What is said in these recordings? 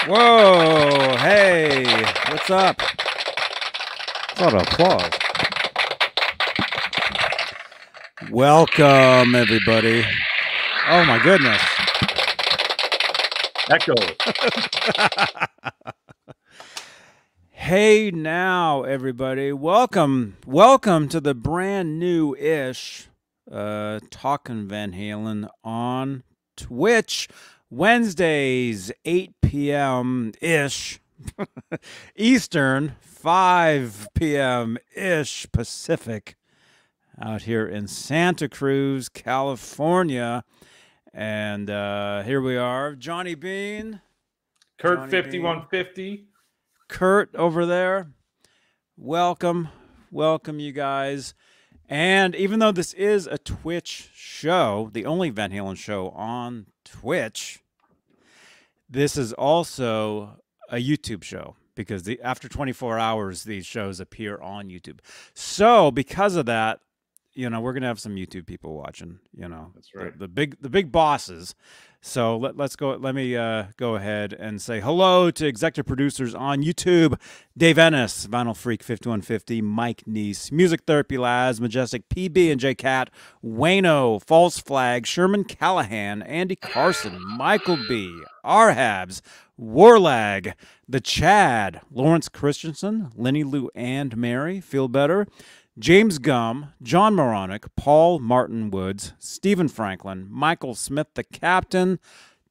Whoa, hey, what's up? It's not applause. Welcome, everybody. Oh, my goodness. Echo. Hey now, everybody. Welcome to the brand new-ish Talkin Van Halen on Twitch. Wednesdays, 8 p.m.-ish Eastern, 5 p.m.-ish Pacific, out here in Santa Cruz, California. And here we are, Johnny Beane. Kurt Johnny 5150. Kurt over there. Welcome you guys. And even though this is a Twitch show, the only Van Halen show on Twitch, this is also a YouTube show because after 24 hours, these shows appear on YouTube. So because of that, we're going to have some YouTube people watching, That's right. The big bosses. So let's go. Let me go ahead and say hello to executive producers on YouTube: Dave Ennis, Vinyl Freak 5150, Mike Neese, Music Therapy Laz, Majestic PB and J Cat, Wayno, False Flag, Sherman Callahan, Andy Carson, Michael B, Arhabs, Warlag, The Chad, Lawrence Christensen, Lenny Lou and Mary, Feel Better, James Gum, John Moronic, Paul Martin Woods, Stephen Franklin, Michael Smith, the Captain,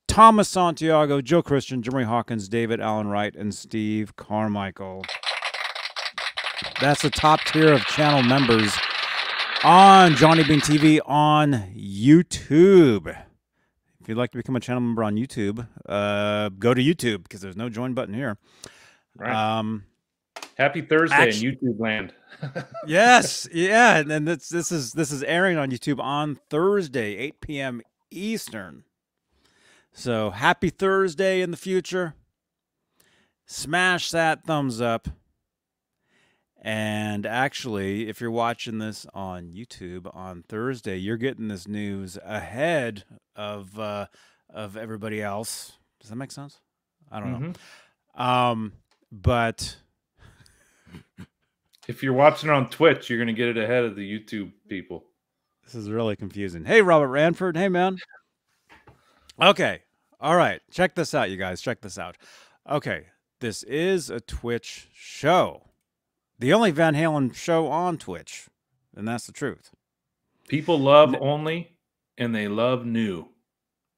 Thomas Santiago, Joe Christian, Jeremy Hawkins, David Allen Wright, and Steve Carmichael. That's the top tier of channel members on Johnny Beane TV on YouTube. If you'd like to become a channel member on YouTube, go to YouTube because there's no join button here. Right. Happy Thursday in YouTube land. Yes, yeah, and this is airing on YouTube on Thursday, 8 p.m. Eastern. So happy Thursday in the future. Smash that thumbs up. And actually, if you're watching this on YouTube on Thursday, you're getting this news ahead of everybody else. Does that make sense? I don't know. But if you're watching it on Twitch, you're going to get it ahead of the YouTube people. This is really confusing. Hey, Robert Ranford. Hey, man. Okay. All right. Check this out, you guys. Check this out. Okay. This is a Twitch show. The only Van Halen show on Twitch. And that's the truth. People love only, and they love new.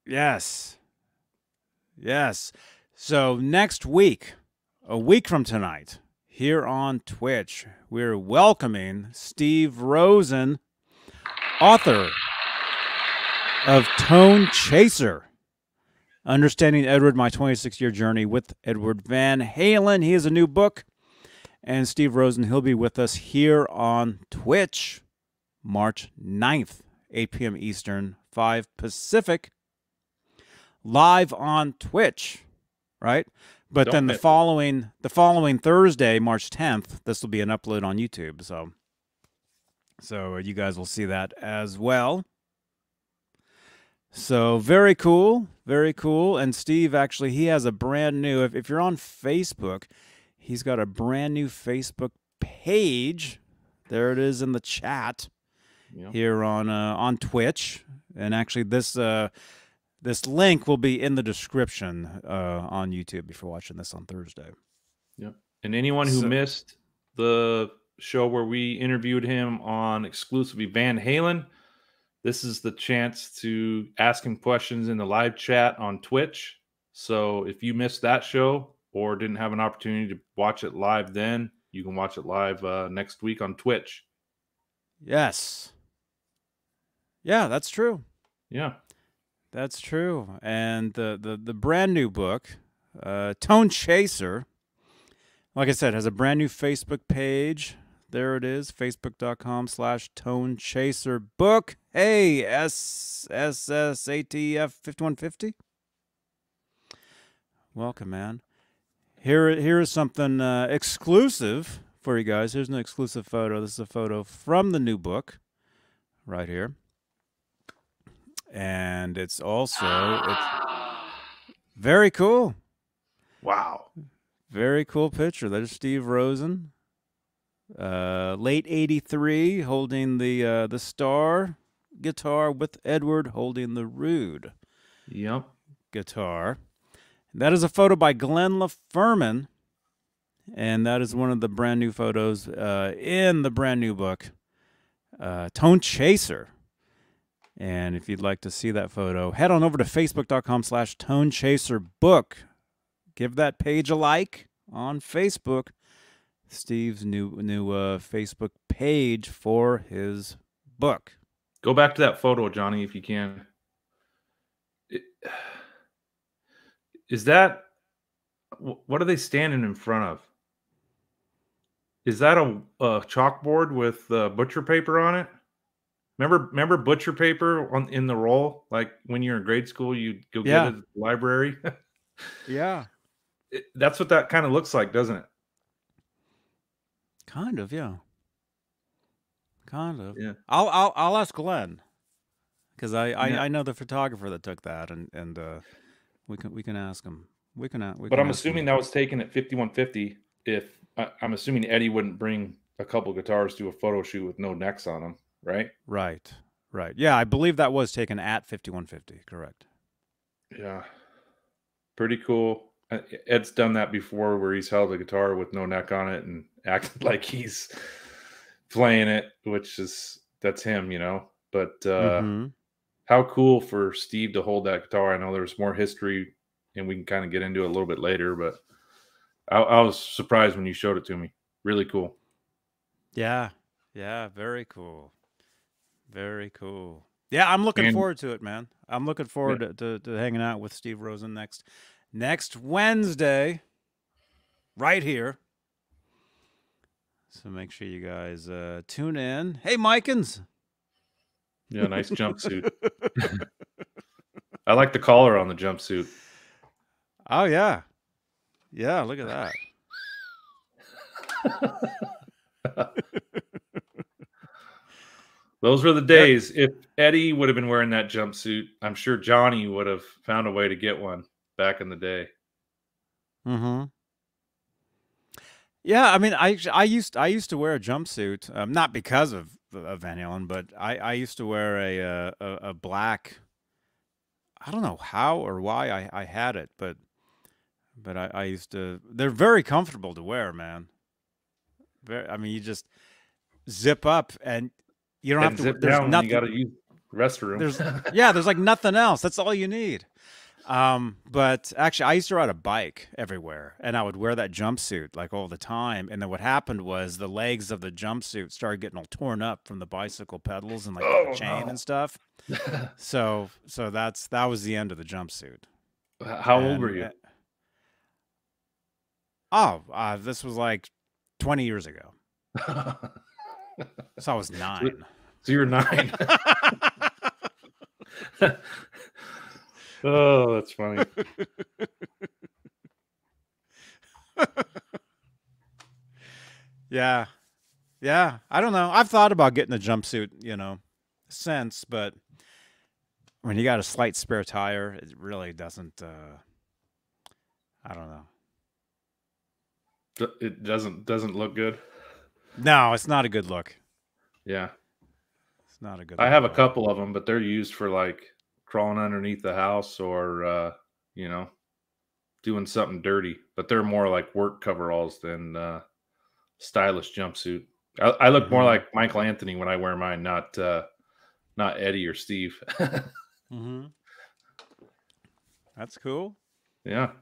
Yes. Yes. So next week, a week from tonight, here on Twitch, we're welcoming Steve Rosen, author of Tone Chaser, Understanding Edward, My 26-Year Journey with Edward Van Halen. He has a new book, and Steve Rosen, he'll be with us here on Twitch, March 9th, 8 p.m. Eastern, 5 Pacific, live on Twitch, right? But then the following Thursday, March 10th, this will be an upload on YouTube. So you guys will see that as well. So very cool, very cool. And Steve, actually, he has a brand new, if you're on Facebook, he's got a brand new Facebook page. There it is in the chat here on Twitch. And actually this link will be in the description on YouTube if you're watching this on Thursday. Yep. And anyone who missed the show where we interviewed him on exclusively Van Halen, this is the chance to ask him questions in the live chat on Twitch. So if you missed that show or didn't have an opportunity to watch it live then, you can watch it live next week on Twitch. Yes. Yeah, that's true. Yeah. That's true. And the brand new book, Tone Chaser, like I said, has a brand new Facebook page. There it is, facebook.com/ToneChaserBook. Hey, SSSATF 5150. Welcome, man. Here is something exclusive for you guys. Here's an exclusive photo. This is a photo from the new book right here. And it's very cool. Wow. Very cool picture. There's Steve Rosen. Late 83, holding the Star guitar with Edward holding the Rude guitar. That is a photo by Glenn LaFurman, and that is one of the brand new photos in the brand new book, Tone Chaser. And if you'd like to see that photo, head on over to facebook.com/tonechaserbook. Give that page a like on Facebook. Steve's new Facebook page for his book. Go back to that photo, Johnny, if you can. Is that, what are they standing in front of? Is that a chalkboard with butcher paper on it? Remember butcher paper in the roll? Like when you're in grade school, you'd go get it at the library. Yeah. That's what that kind of looks like, doesn't it? Kind of, yeah. Kind of. Yeah. I'll ask Glenn, because I know the photographer that took that, and we can ask him. But I'm assuming that was taken at 5150. If I'm assuming Eddie wouldn't bring a couple guitars to a photo shoot with no necks on them, right? Right. Yeah, I believe that was taken at 5150. Correct. Yeah. Pretty cool. Ed's done that before, where he's held a guitar with no neck on it and acted like he's playing it, that's him, you know. But how cool for Steve to hold that guitar. I know there's more history, and we can kind of get into it a little bit later, but I was surprised when you showed it to me. Really cool. Yeah, very cool. Very cool. Yeah, I'm looking forward to it, man. I'm looking forward to hanging out with Steve Rosen next Wednesday, right here. So make sure you guys tune in. Hey, Mikins. Yeah, nice jumpsuit. I like the collar on the jumpsuit. Oh, yeah. Yeah, look at that. Those were the days. If Eddie would have been wearing that jumpsuit, I'm sure Johnny would have found a way to get one back in the day. Yeah, I mean, I used to wear a jumpsuit, not because of Van Halen, but I used to wear a black. I don't know how or why I had it, but I used to. They're very comfortable to wear, man. I mean, you just zip up and you don't have to zip down. Nothing, you got to use the restroom. There's like nothing else. That's all you need. But actually, I used to ride a bike everywhere, and I would wear that jumpsuit like all the time. And then what happened was the legs of the jumpsuit started getting all torn up from the bicycle pedals and like the chain and stuff. So that was the end of the jumpsuit. How old were you? This was like 20 years ago. So I was 9. So you were 9. Oh, that's funny. Yeah. I don't know. I've thought about getting a jumpsuit, since, but when you got a slight spare tire, it really doesn't. I don't know. It doesn't look good. No, it's not a good look. Yeah, it's not a good. I have a couple of them, but they're used for like crawling underneath the house or doing something dirty. But they're more like work coveralls than stylish jumpsuit. I look more like Michael Anthony when I wear mine, not Eddie or Steve. That's cool. Yeah.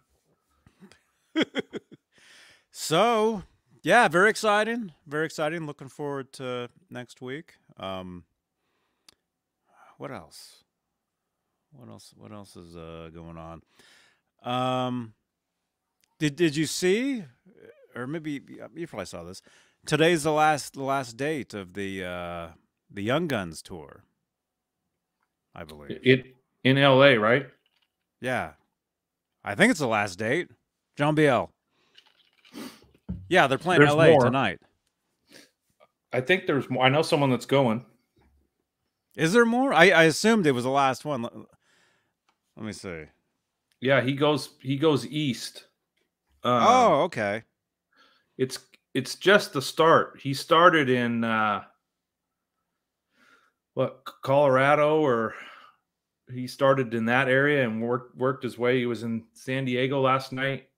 So, yeah, very exciting. Very exciting. Looking forward to next week. What else? What else is going on? Did you see, or maybe you probably saw this? Today's the last date of the Young Guns tour, I believe. In LA, right? Yeah. I think it's the last date. John Biel. Yeah, they're playing LA tonight. I think there's more. I know someone that's going. Is there more? I assumed it was the last one. Let me see. Yeah, he goes east. Um, Oh, okay. it's it's just the start. He started in Colorado, or he started in that area and worked his way. He was in San Diego last night,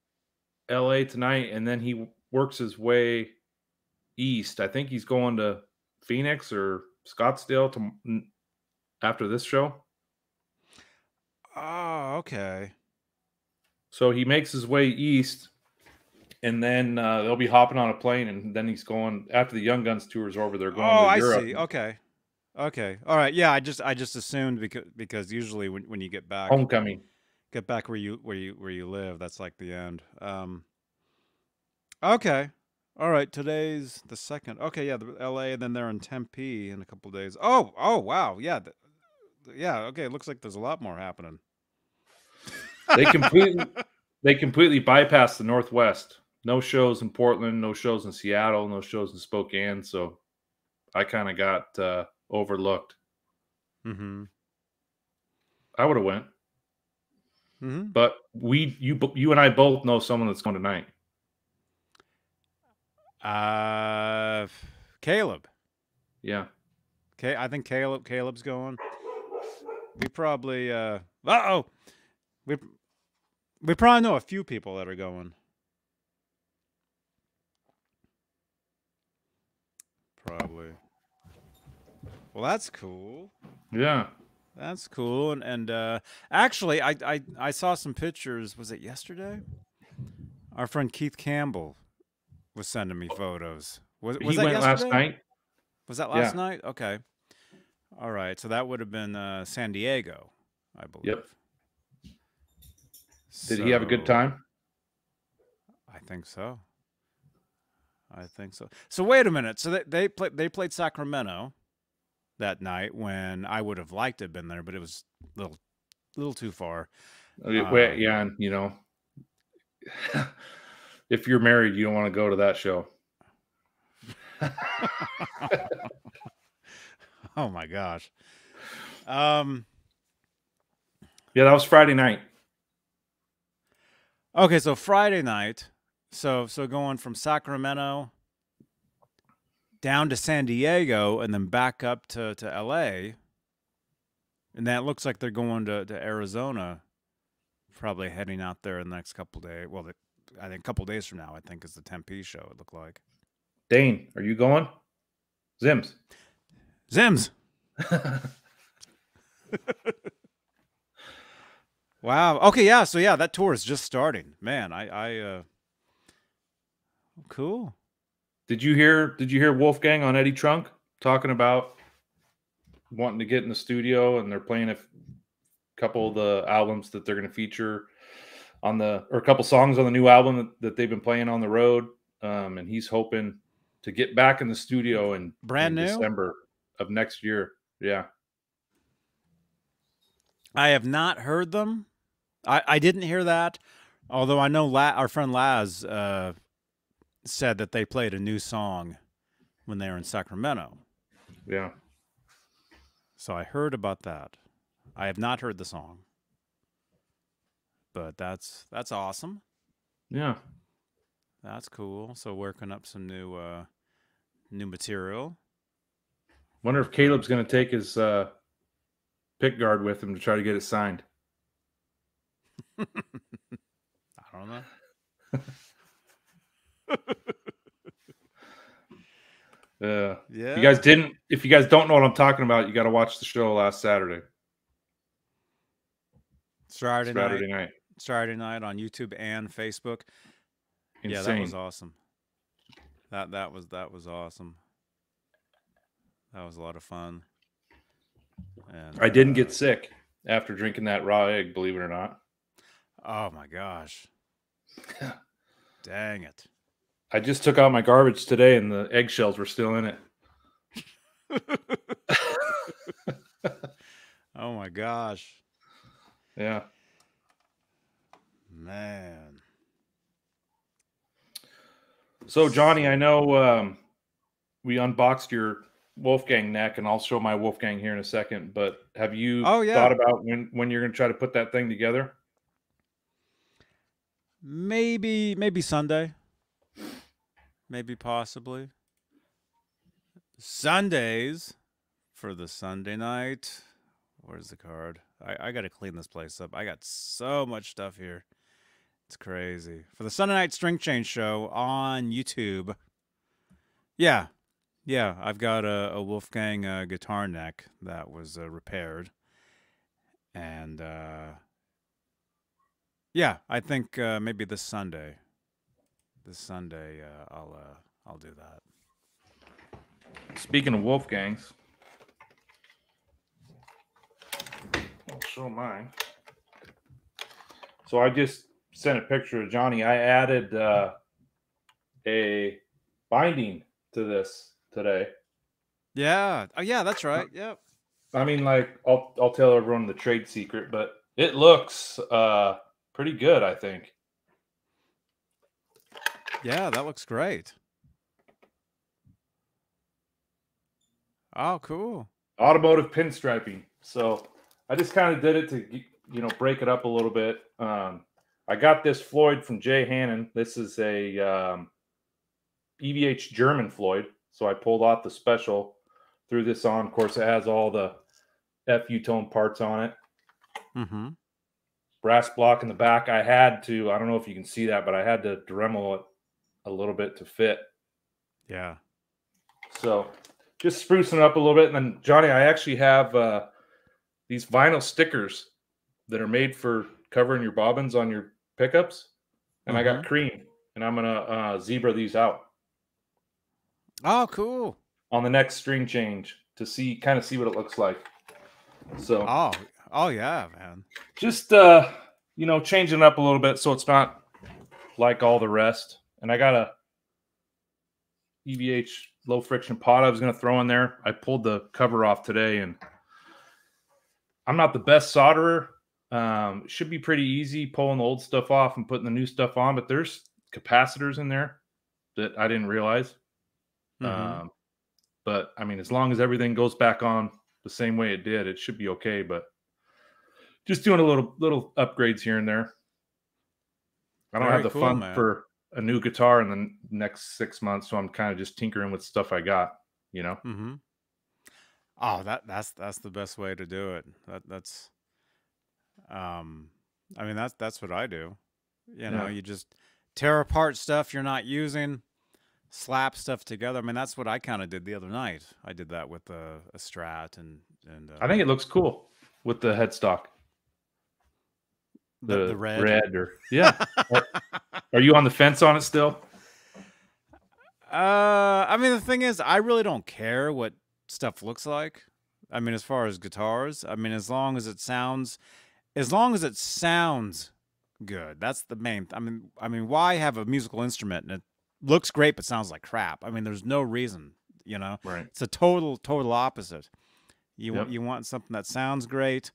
LA tonight, and then he works his way east. I think he's going to Phoenix or Scottsdale after this show. Oh, okay. So he makes his way east, and then they'll be hopping on a plane, and then he's going after the Young Guns tour is over. They're going Oh, to I Europe. see. Okay. Okay. All right. Yeah, I just assumed because usually when you get Homecoming. back where you live, that's like the end. Okay. All right. Today's the second. Okay. Yeah. The L.A. and then they're in Tempe in a couple days. Oh. Oh. Wow. Yeah. Yeah. Okay. It looks like there's a lot more happening. They completely bypassed the Northwest. No shows in Portland, no shows in Seattle, no shows in Spokane. So I kind of got overlooked. Mm-hmm. I would have went, Mm-hmm. but you and I both know someone that's going tonight. Caleb. Yeah. Okay. I think Caleb's going. We probably uh-oh. We probably know a few people that are going. Probably. Well, that's cool. Yeah. That's cool. And actually, I saw some pictures. Was it yesterday? Our friend Keith Campbell was sending me photos. Was He that went last yesterday? night. Was that last Yeah. night? Okay. All right. So that would have been San Diego, I believe. Yep. Did he have a good So, time? I think so. I think so. So wait a minute. So they played Sacramento that night when I would have liked to have been there, but it was a little too far. Wait, yeah, and if you're married, you don't want to go to that show. Oh my gosh. Yeah, that was Friday night. Okay, so Friday night. So going from Sacramento down to San Diego and then back up to LA. And that looks like they're going to Arizona, probably heading out there in the next couple days. Well, I think a couple days from now, I think is the Tempe show, it looked like. Dane, are you going? Zims. Zims. Wow. Okay, yeah. So yeah, that tour is just starting. Man, cool. Did you hear Wolfgang on Eddie Trunk talking about wanting to get in the studio, and they're playing a couple of the albums that they're going to feature or a couple songs on the new album that they've been playing on the road. And he's hoping to get back in the studio in December of next year. Yeah. I have not heard them. I didn't hear that, although I know our friend Laz said that they played a new song when they were in Sacramento. Yeah. So I heard about that. I have not heard the song, but that's awesome. Yeah. That's cool. So working up some new material. Wonder if Caleb's going to take his pick guard with him to try to get it signed. I don't know. Yeah. Yeah. If you guys don't know what I'm talking about, you got to watch the show last Saturday. Saturday night on YouTube and Facebook. Insane. Yeah, that was awesome. That was awesome. That was a lot of fun. And I didn't get sick after drinking that raw egg, believe it or not. Oh my gosh. Dang it. I just took out my garbage today and the eggshells were still in it. Oh my gosh. Yeah. Man. So, Johnny, I know we unboxed your Wolfgang neck, and I'll show my Wolfgang here in a second, but have you thought about when you're going to try to put that thing together? maybe Sunday. Maybe possibly. Sundays for the Sunday night. Where's the card? I got to clean this place up. I got so much stuff here. It's crazy. For the Sunday night string change show on YouTube. Yeah. Yeah, I've got a Wolfgang guitar neck that was repaired. And yeah, I think maybe this Sunday. I'll do that. Speaking of Wolfgangs, I'll show mine. So I just sent a picture of Johnny. I added a binding to this today. Yeah. Oh, yeah, that's right. Yep. I mean, like, I'll tell everyone the trade secret, but it looks pretty good, I think. Yeah, that looks great. Oh, cool. Automotive pinstriping. So I just kind of did it to, break it up a little bit. I got this Floyd from Jay Hannon. This is a EVH German Floyd. So I pulled off the special, threw this on. Of course, it has all the FU tone parts on it. Mm-hmm. Brass block in the back. I don't know if you can see that, but I had to Dremel it a little bit to fit. Yeah. So just sprucing it up a little bit. And then, Johnny, I actually have these vinyl stickers that are made for covering your bobbins on your pickups. And I got cream. And I'm going to zebra these out. Oh, cool. On the next string change to see what it looks like. So. Oh yeah, man. Just, changing it up a little bit so it's not like all the rest. And I got a EVH low friction pot I was going to throw in there. I pulled the cover off today, and I'm not the best solderer. It should be pretty easy pulling the old stuff off and putting the new stuff on, but there's capacitors in there that I didn't realize. But I mean, as long as everything goes back on the same way it did, it should be okay. But just doing a little upgrades here and there. I don't have the fund for a new guitar in the next 6 months, so I'm kind of just tinkering with stuff I got, Mm-hmm. Oh, that's the best way to do it. That's I mean, that's what I do. You just tear apart stuff you're not using, slap stuff together. I mean, that's what I kind of did the other night. I did that with a Strat and I think it looks cool with the headstock. The red yeah. Are you on the fence on it still? I mean, the thing is, I really don't care what stuff looks like. I mean, as far as guitars, I mean, as long as it sounds good, that's the main. I mean, why have a musical instrument and it looks great but sounds like crap? I mean, there's no reason, Right. It's a total opposite. You want something that sounds great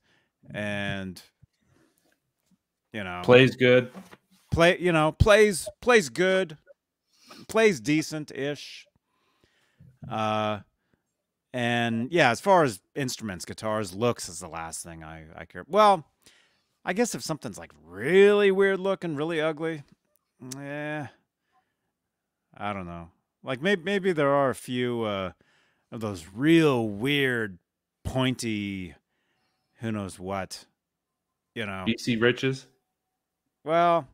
and plays good. Plays good, plays decent-ish. And yeah, as far as instruments, guitars, looks is the last thing I care. Well, I guess if something's like really weird looking, really ugly, I don't know. Like maybe there are a few of those real weird, pointy, who knows what, BC Riches. Well,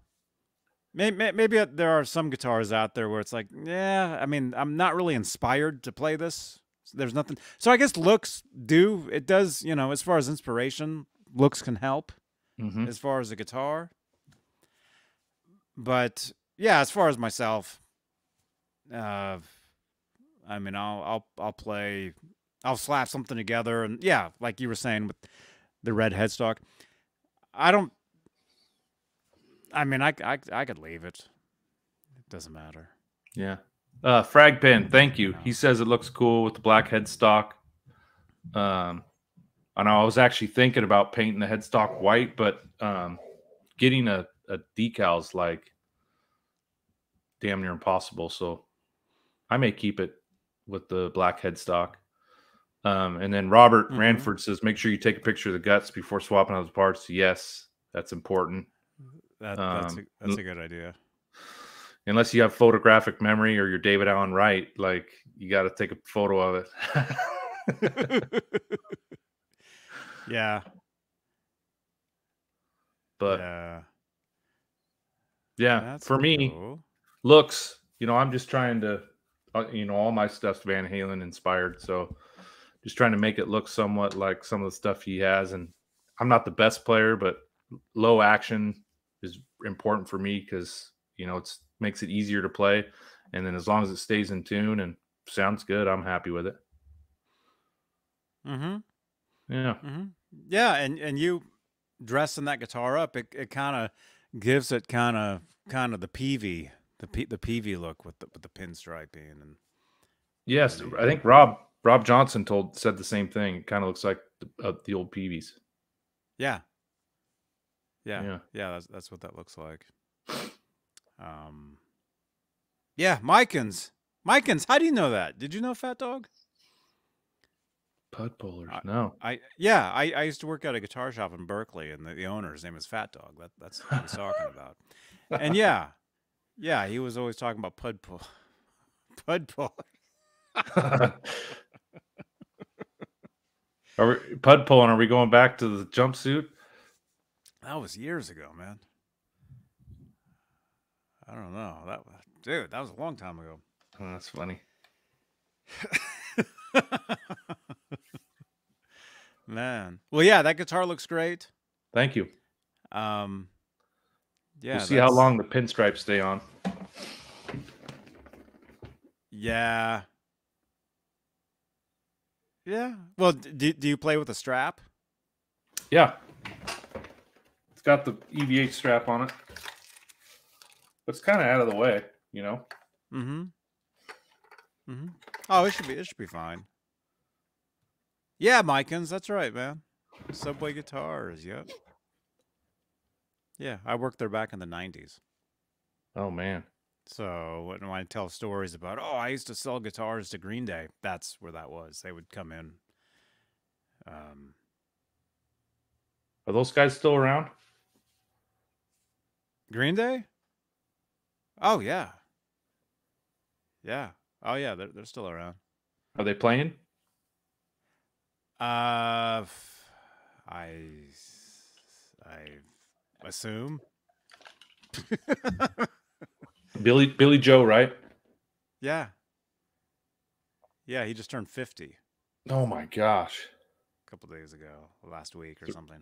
maybe there are some guitars out there where it's like, yeah, I mean, I'm not really inspired to play this. There's nothing. So I guess looks does, as far as inspiration, looks can help as far as a guitar. But yeah, as far as myself, I mean, I'll slap something together, and yeah, like you were saying with the red headstock, I mean, I could leave it. It doesn't matter. Yeah. Frag Pen, thank you. He says it looks cool with the black headstock. I know I was actually thinking about painting the headstock white, but getting a decal's like damn near impossible. So I may keep it with the black headstock. And then Robert Ranford says, make sure you take a picture of the guts before swapping out the parts. Yes, that's important. That's a good idea. Unless you have photographic memory or you're David Allen Wright, like you got to take a photo of it. Yeah. But yeah, that's for me, cool. looks, I'm just trying to, all my stuff's Van Halen inspired. So just trying to make it look somewhat like some of the stuff he has. And I'm not the best player, but low action is important for me because, it makes it easier to play. And then as long as it stays in tune and sounds good, I'm happy with it. Mm-hmm. Yeah. Mm-hmm. Yeah, and you dressing that guitar up, it kind of gives it kind of the PV, the PV look with the pinstriping and Yes, the I think Rob Johnson said the same thing. It kind of looks like the old Peavies. Yeah. That's what that looks like. Yeah, Mikens, how do you know that? Did you know Fat Dog? Pud pullers, no. I used to work at a guitar shop in Berkeley, and the owner's name is Fat Dog. That's what he was talking about. And yeah, he was always talking about pud pull. Pud pulling? Are we going back to the jumpsuit? That was years ago, man. I don't know. That was a long time ago. Oh, that's funny. Man. Well, yeah, that guitar looks great. Thank you. Yeah. We'll see how long the pinstripes stay on. Yeah. Yeah. Well, do you play with a strap? Yeah. It's got the EVH strap on it. But it's kind of out of the way, Mm-hmm. Mm-hmm. Oh, it should be fine. Yeah, Mikens, that's right, man. Subway Guitars, yep. Yeah, I worked there back in the 90s. Oh, man. So when I tell stories about, I used to sell guitars to Green Day, that's where that was. They would come in. Are those guys still around? Green Day? Oh, yeah. Yeah. Oh, yeah, they're still around. Are they playing? I assume. Billy Joe, right? Yeah. Yeah, he just turned 50. Oh my gosh. A couple days ago, last week or something.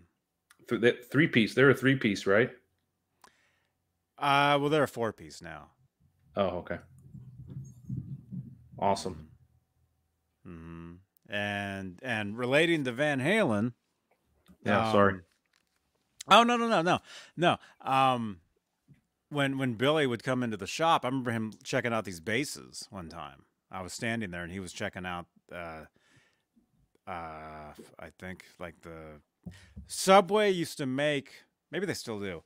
Three-piece. They're a three-piece, right? Well, they're a 4-piece now. Oh, okay. Awesome. Mm-hmm. And relating to Van Halen. Yeah, sorry. Oh, no. When Billy would come into the shop, I remember him checking out these basses one time. I was standing there and he was checking out I think like the Subway used to make, maybe they still do,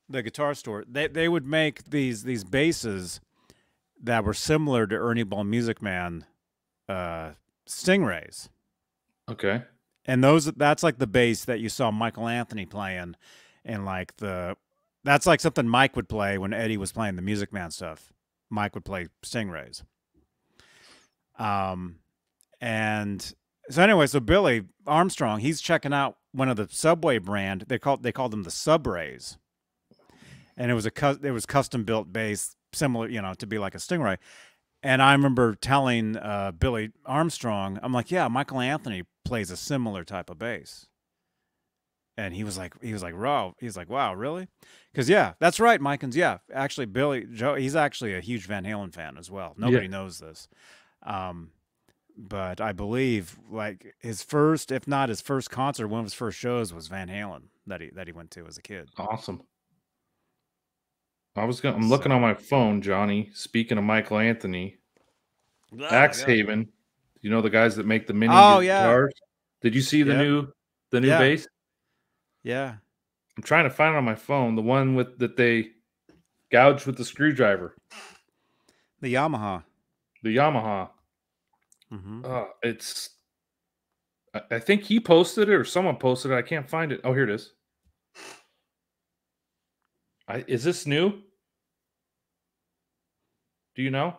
the guitar store. They would make these basses that were similar to Ernie Ball Music Man Stingrays. Okay. And that's like the bass that you saw Michael Anthony playing, and that's like something Mike would play when Eddie was playing the Music Man stuff. Mike would play Stingrays. And so anyway, so Billy Armstrong, he's checking out one of the Subway brand. They called them the Subrays, and it was custom built bass, similar, to be like a Stingray. And I remember telling Billy Armstrong, I'm like, yeah, Michael Anthony plays a similar type of bass. And he was like, wow, really? Because yeah, that's right, Mikens. Yeah, actually, Billy Joe, he's actually a huge Van Halen fan as well. Nobody knows this, but I believe like his first, if not his first concert, one of his first shows was Van Halen that he went to as a kid. Awesome. I'm looking on my phone, Johnny. Speaking of Michael Anthony, Axhaven, the guys that make the mini guitars. Did you see the new bass? Yeah. I'm trying to find it on my phone. The one that they gouged with the screwdriver. The Yamaha. Mm-hmm. I think he posted it or someone posted it. I can't find it. Oh, here it is. Is this new? Do you know?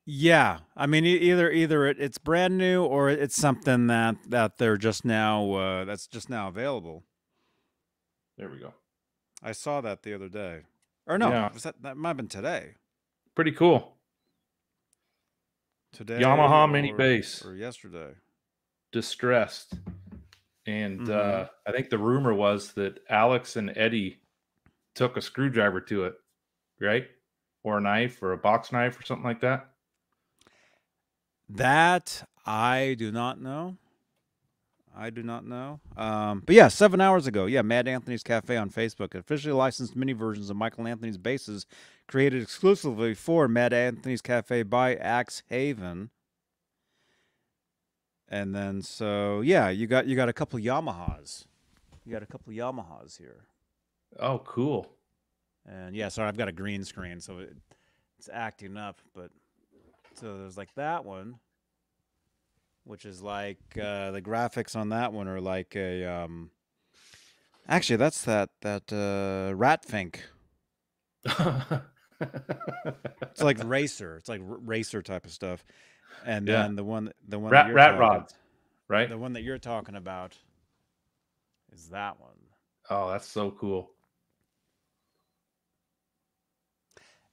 Yeah, I mean, either it's brand new or it's something that they're just now that's just now available. There we go. I saw that the other day, or no, Yeah, that might have been today, pretty cool. today Yamaha mini bass, or yesterday. distressed, and I think the rumor was that Alex and Eddie took a screwdriver to it, right, or a knife or a box knife or something like that. That I do not know. I do not know. But yeah, 7 hours ago, yeah, Mad Anthony's Cafe on Facebook officially licensed mini versions of Michael Anthony's basses created exclusively for Mad Anthony's Cafe by Axe Haven. And then so yeah, you got a couple Yamahas. You got a couple Yamahas here. Oh, cool. And yeah, sorry, I've got a green screen, so it's acting up. But so there's like that one, which is like the graphics on that one are like a actually that's that Rat Fink. It's like racer. It's like racer type of stuff. And then the one rat rods, right? The one that you're talking about is that one. Oh, that's so cool.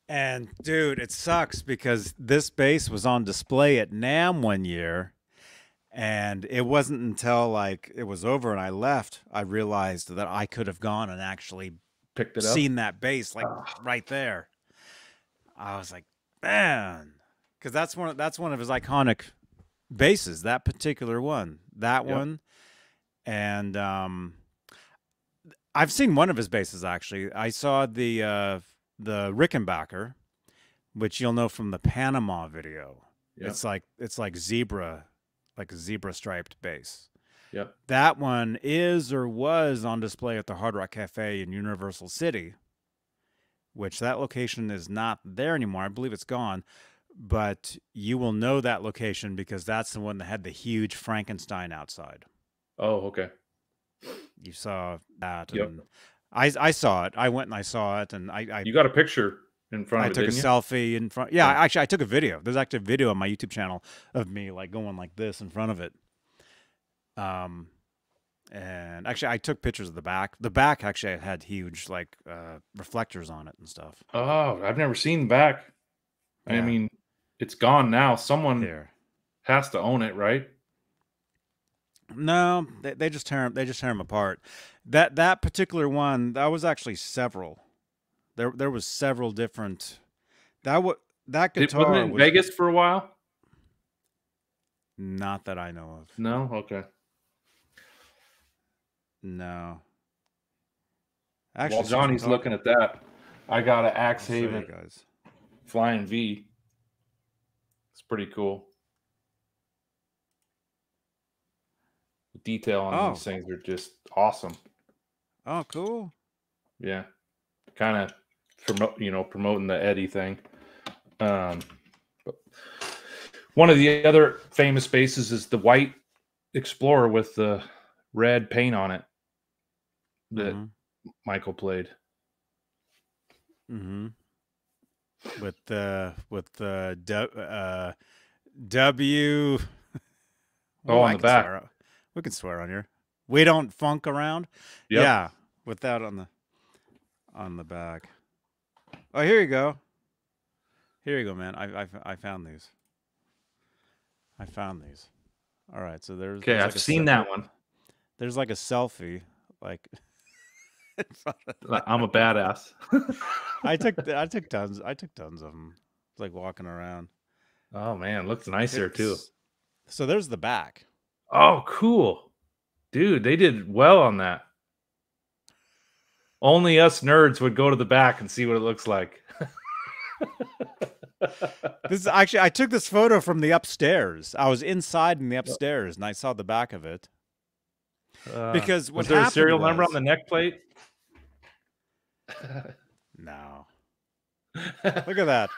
And dude, it sucks because this bass was on display at NAMM one year, and it wasn't until like it was over and I left, I realized that I could have gone and actually picked it up, seen that bass like right there. I was like, man, because that's one of his iconic basses. That particular one, one, and I've seen one of his basses actually. I saw the Rickenbacker, which you'll know from the Panama video. Yep. It's like zebra, like a zebra striped bass. Yep. That one is or was on display at the Hard Rock Cafe in Universal City, which that location is not there anymore. I believe it's gone. But you will know that location because that's the one that had the huge Frankenstein outside. Oh, okay. You saw that. Yep. And I saw it. I went and I saw it, and I you got a picture in front of it. I took a selfie in front. Yeah, actually, I took a video. There's actually a video on my YouTube channel of me like going like this in front of it. And actually, I took pictures of the back. The back actually had huge like reflectors on it and stuff. Oh, I've never seen the back. Yeah. I mean, it's gone now. Someone has to own it, right? No, they just tear them apart. That particular one, that was actually several. There was several different. That guitar wasn't it in Vegas for a while. Not that I know of. No, okay. No. Actually, while Johnny's looking at that, I got an Axe Haven Flying V. It's pretty cool. The detail on these things are just awesome. Oh, cool. Yeah, kind of promoting the Eddie thing. But one of the other famous basses is the white Explorer with the red paint on it that Michael played. Mm-hmm. With W. On the back. We can swear on here. We don't funk around. Yep. Yeah, with that on the back. Oh, here you go. Here you go, man. I found these. All right, so there's. Okay, I've seen that one. There's like a selfie, like. I'm a badass. I took tons of them. It's like walking around. Oh man, looks nicer too. So there's the back. Oh, cool, dude! They did well on that. Only us nerds would go to the back and see what it looks like. This is actually, I took this photo from the upstairs. I was inside in the upstairs and I saw the back of it. Because was there a serial number on the neck plate? No. Look at that.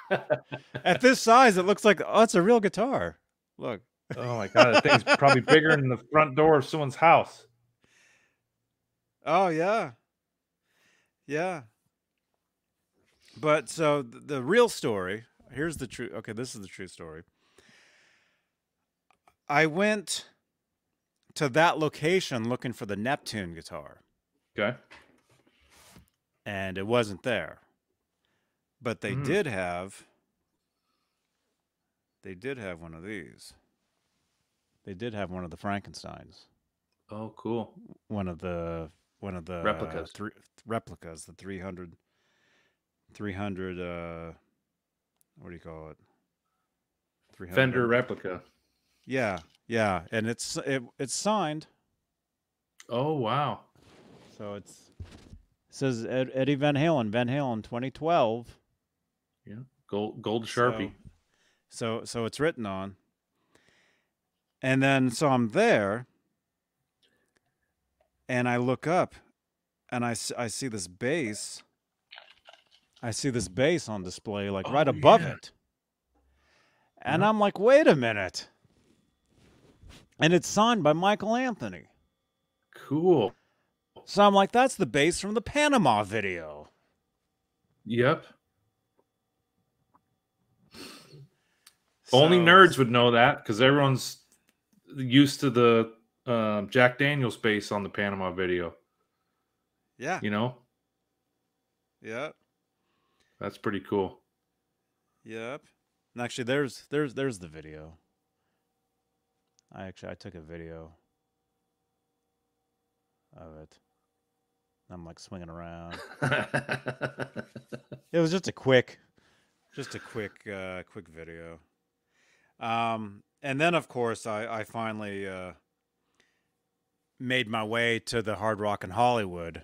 At this size, it looks like, oh, it's a real guitar. Look. Oh my God, that thing's probably bigger than the front door of someone's house. Oh yeah, yeah. But so the real story. Here's the true. Okay, this is the true story. I went to that location looking for the Neptune guitar, Okay. and it wasn't there. But they Mm. did have. They did have one of these. They did have one of the Frankensteins. Oh, cool. One of the Replicas. three replicas, the 300 what do you call it? 300 Fender replica. Yeah, yeah, and it's signed. Oh, wow. So it says Eddie Van Halen 2012. Yeah. Gold Sharpie. So it's written on. And then so I'm there and I look up and I see this bass. I see this bass on display like right above it. And I'm like, "Wait a minute." And it's signed by Michael Anthony. Cool. So I'm like, "That's the bass from the Panama video." Yep. So, Only nerds would know that because everyone's used to the Jack Daniels bass on the Panama video. Yeah. You know? Yeah. That's pretty cool. Yep. And actually, there's the video. I took a video of it. I'm like swinging around. It was just a quick video. And then of course I finally made my way to the Hard Rock in Hollywood,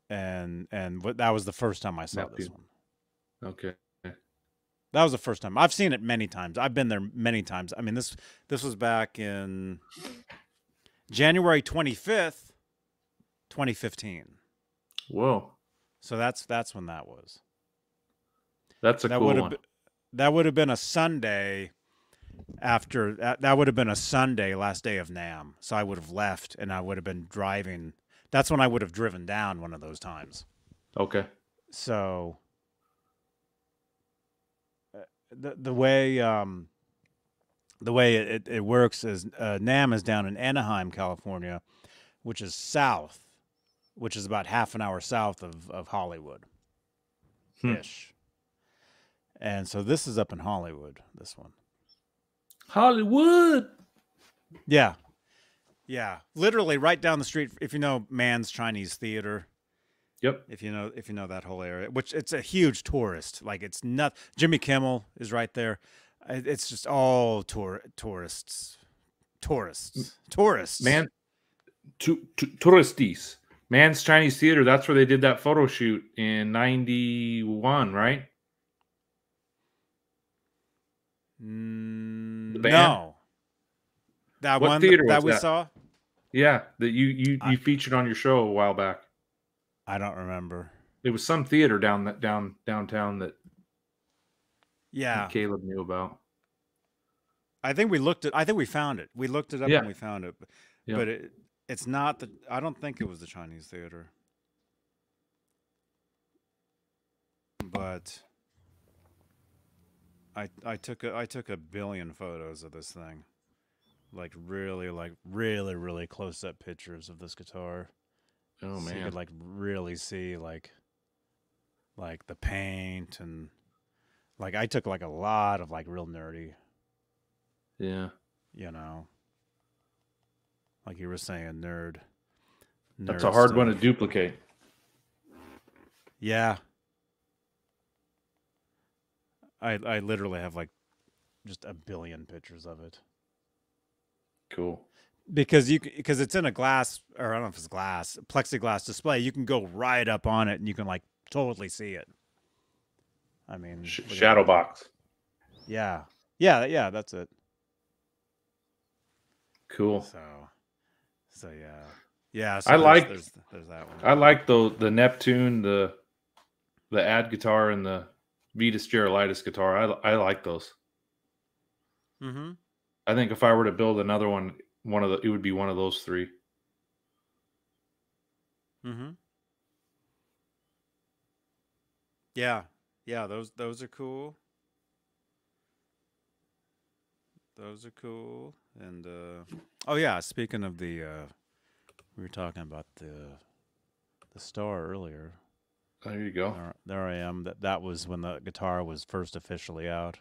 and that was the first time I saw this one. Okay. That was the first time. I've seen it many times. I've been there many times. I mean, this was back in January 25th, 2015. Whoa. So that's when that was. That's a cool one. That would have been a Sunday after that would have been a Sunday, last day of NAMM. So I would have left and I would have been driving. That's when I would have driven down one of those times. Okay. So the way it works is NAMM is down in Anaheim, California, which is south, which is about half an hour south of Hollywood ish. And so this is up in Hollywood, this one. Hollywood. Yeah. Yeah. Literally right down the street, if you know Mann's Chinese Theater. Yep. If you know that whole area, which it's a huge tourist. Like it's not Jimmy Kimmel is right there. It's just all tourists. Man, touristies. Mann's Chinese Theater. That's where they did that photo shoot in '91, right? The band? No. That what one theater that was we that? saw? Yeah, that you featured on your show a while back. I don't remember. It was some theater downtown that Caleb knew about. I think we found it. We looked it up and we found it. Yep. But it's not I don't think it was the Chinese Theater. But I took a billion photos of this thing. Like really close up pictures of this guitar. Oh man. So you could really see like the paint, and I took a lot of real nerdy. Yeah. You know. Like you were saying, nerd That's a hard one to duplicate. Yeah. I literally have just a billion pictures of it. Cool. Because it's in a glass, or I don't know if it's glass, plexiglass display. You can go right up on it and you can totally see it. I mean, shadow box. Yeah, that's it. Cool. So yeah. So I like. There's that one. I like the Neptune, the ad guitar, and the Vitas Gerolitis guitar. I like those. Mm-hmm. I think if I were to build another one, it would be one of those three. Mm-hmm. Yeah. Yeah, those are cool. Those are cool. And oh yeah, speaking of the we were talking about the Star earlier. There you go. There I am. That was when the guitar was first officially out.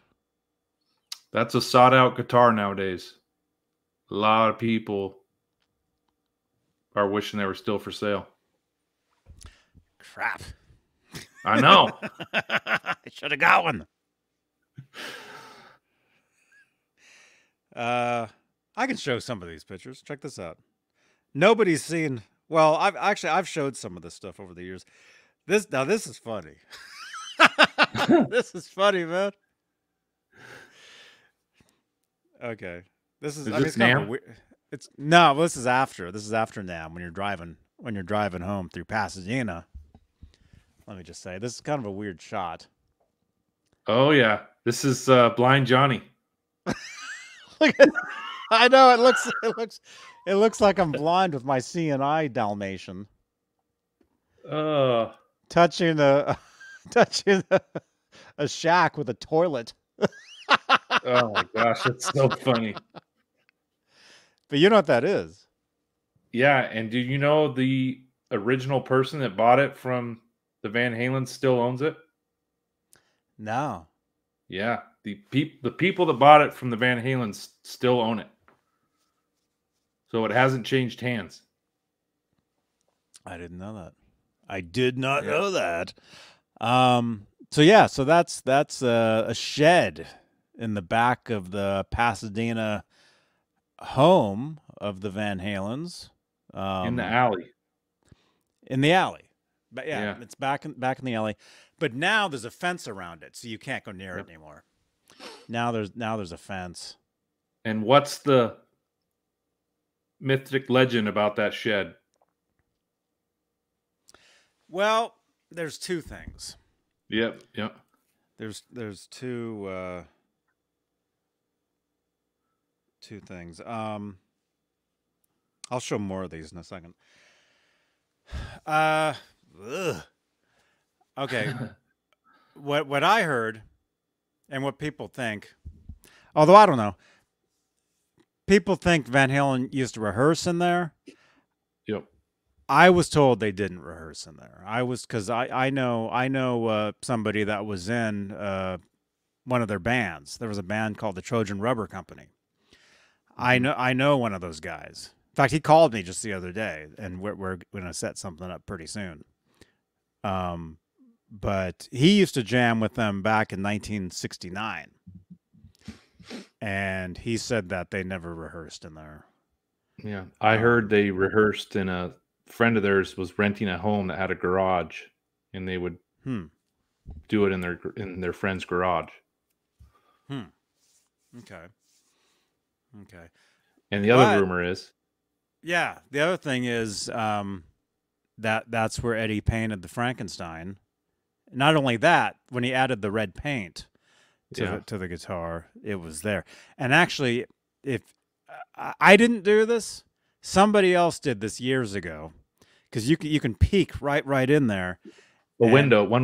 That's a sought out guitar nowadays. A lot of people are wishing they were still for sale. Crap. I know. I should have got one. I can show some of these pictures. Check this out. Nobody's seen. Well, I've showed some of this stuff over the years. This is funny. This is funny, man. Okay, this is. Is I mean, this it's kind of a Nam? weird. It's no. This is after. This is after Nam when you're driving home through Pasadena. Let me just say this is kind of a weird shot. Oh yeah, this is Blind Johnny. Look at, I know it looks like I'm blind with my CNI Dalmatian touching a touching a shack with a toilet. Oh my gosh, that's so funny. But you know what that is? Yeah, and do you know the original person that bought it from the Van Halen still owns it? No. Yeah, the people that bought it from the Van Halens still own it. So it hasn't changed hands. I didn't know that. I did not know that. So yeah, so that's a shed in the back of the Pasadena home of the Van Halens. In the alley. In the alley. But yeah, it's back in the alley. But now there's a fence around it, so you can't go near it anymore. Now there's a fence. And what's the mythic legend about that shed? Well, there's two things. Yep. There's two things. I'll show more of these in a second. Okay. What I heard and what people think, although I don't know, people think Van Halen used to rehearse in there. Yep. I was told they didn't rehearse in there. Because I know somebody that was in one of their bands. There was a band called the Trojan Rubber Company. Mm-hmm. I know one of those guys. In fact, he called me just the other day, and we're going to set something up pretty soon. But he used to jam with them back in 1969, and he said that they never rehearsed in there. Yeah, I heard they rehearsed in a friend of theirs was renting a home that had a garage, and they would do it in their friend's garage. Okay. And the other rumor is, the other thing is that's where Eddie painted the Frankenstein. Not only that, when he added the red paint to the guitar, it was there. And actually, if I didn't do this, somebody else did this years ago, because you can peek right in there. One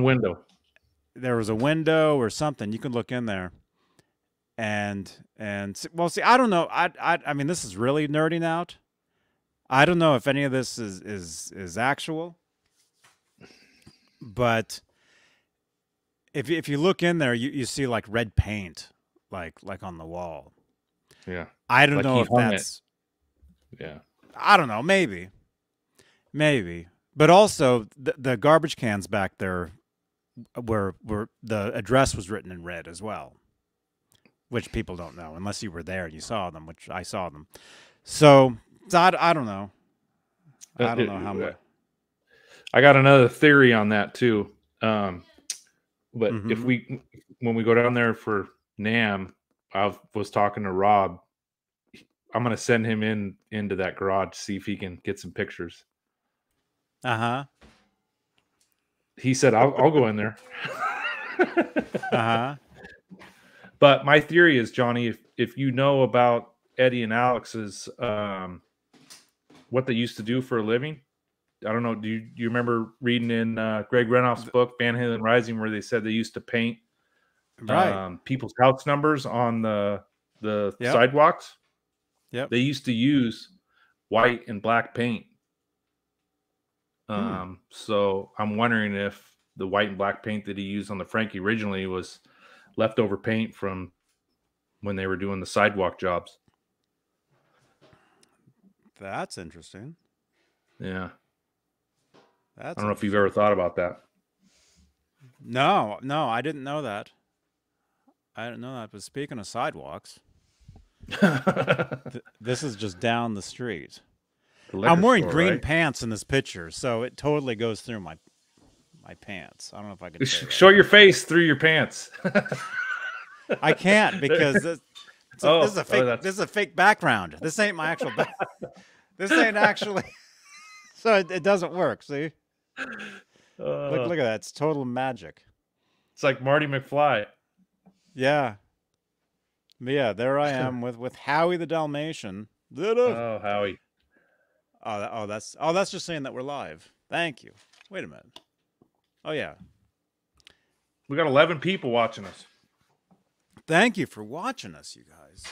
window. There was a window or something. You can look in there. And well, see, I don't know. I mean, this is really nerding out. I don't know if any of this is actual, but if you look in there, you see like red paint, like on the wall. Yeah. I don't know if that's. Yeah. I don't know. Maybe. But also the garbage cans back there, where the address was written in red as well, which people don't know unless you were there and you saw them, which I saw them. So I don't know. I don't know how much. I got another theory on that too. But when we go down there for NAMM, I was talking to Rob. I'm going to send him into that garage, see if he can get some pictures. He said, I'll go in there. But my theory is, Johnny, if you know about Eddie and Alex's, what they used to do for a living, I don't know. Do you remember reading in Greg Renoff's book Van Halen Rising, where they said they used to paint people's house numbers on the sidewalks? Yep. They used to use white and black paint. So I'm wondering if the white and black paint that he used on the Frankie originally was leftover paint from when they were doing the sidewalk jobs. That's interesting. Yeah. I don't know if you've ever thought about that. No, I didn't know that. I didn't know that. But speaking of sidewalks, this is just down the street. I'm wearing green pants in this picture, so it totally goes through my pants. I don't know if I can show your face through your pants. I can't because this is a fake background. This ain't my actual this ain't actually so it doesn't work, see? Look at that. It's total magic. It's like Marty McFly. Yeah. But yeah, there I am with Howie the Dalmatian. Oh, Howie. That's just saying that we're live. Thank you. Wait a minute. Oh yeah. We got 11 people watching us. Thank you for watching us, you guys.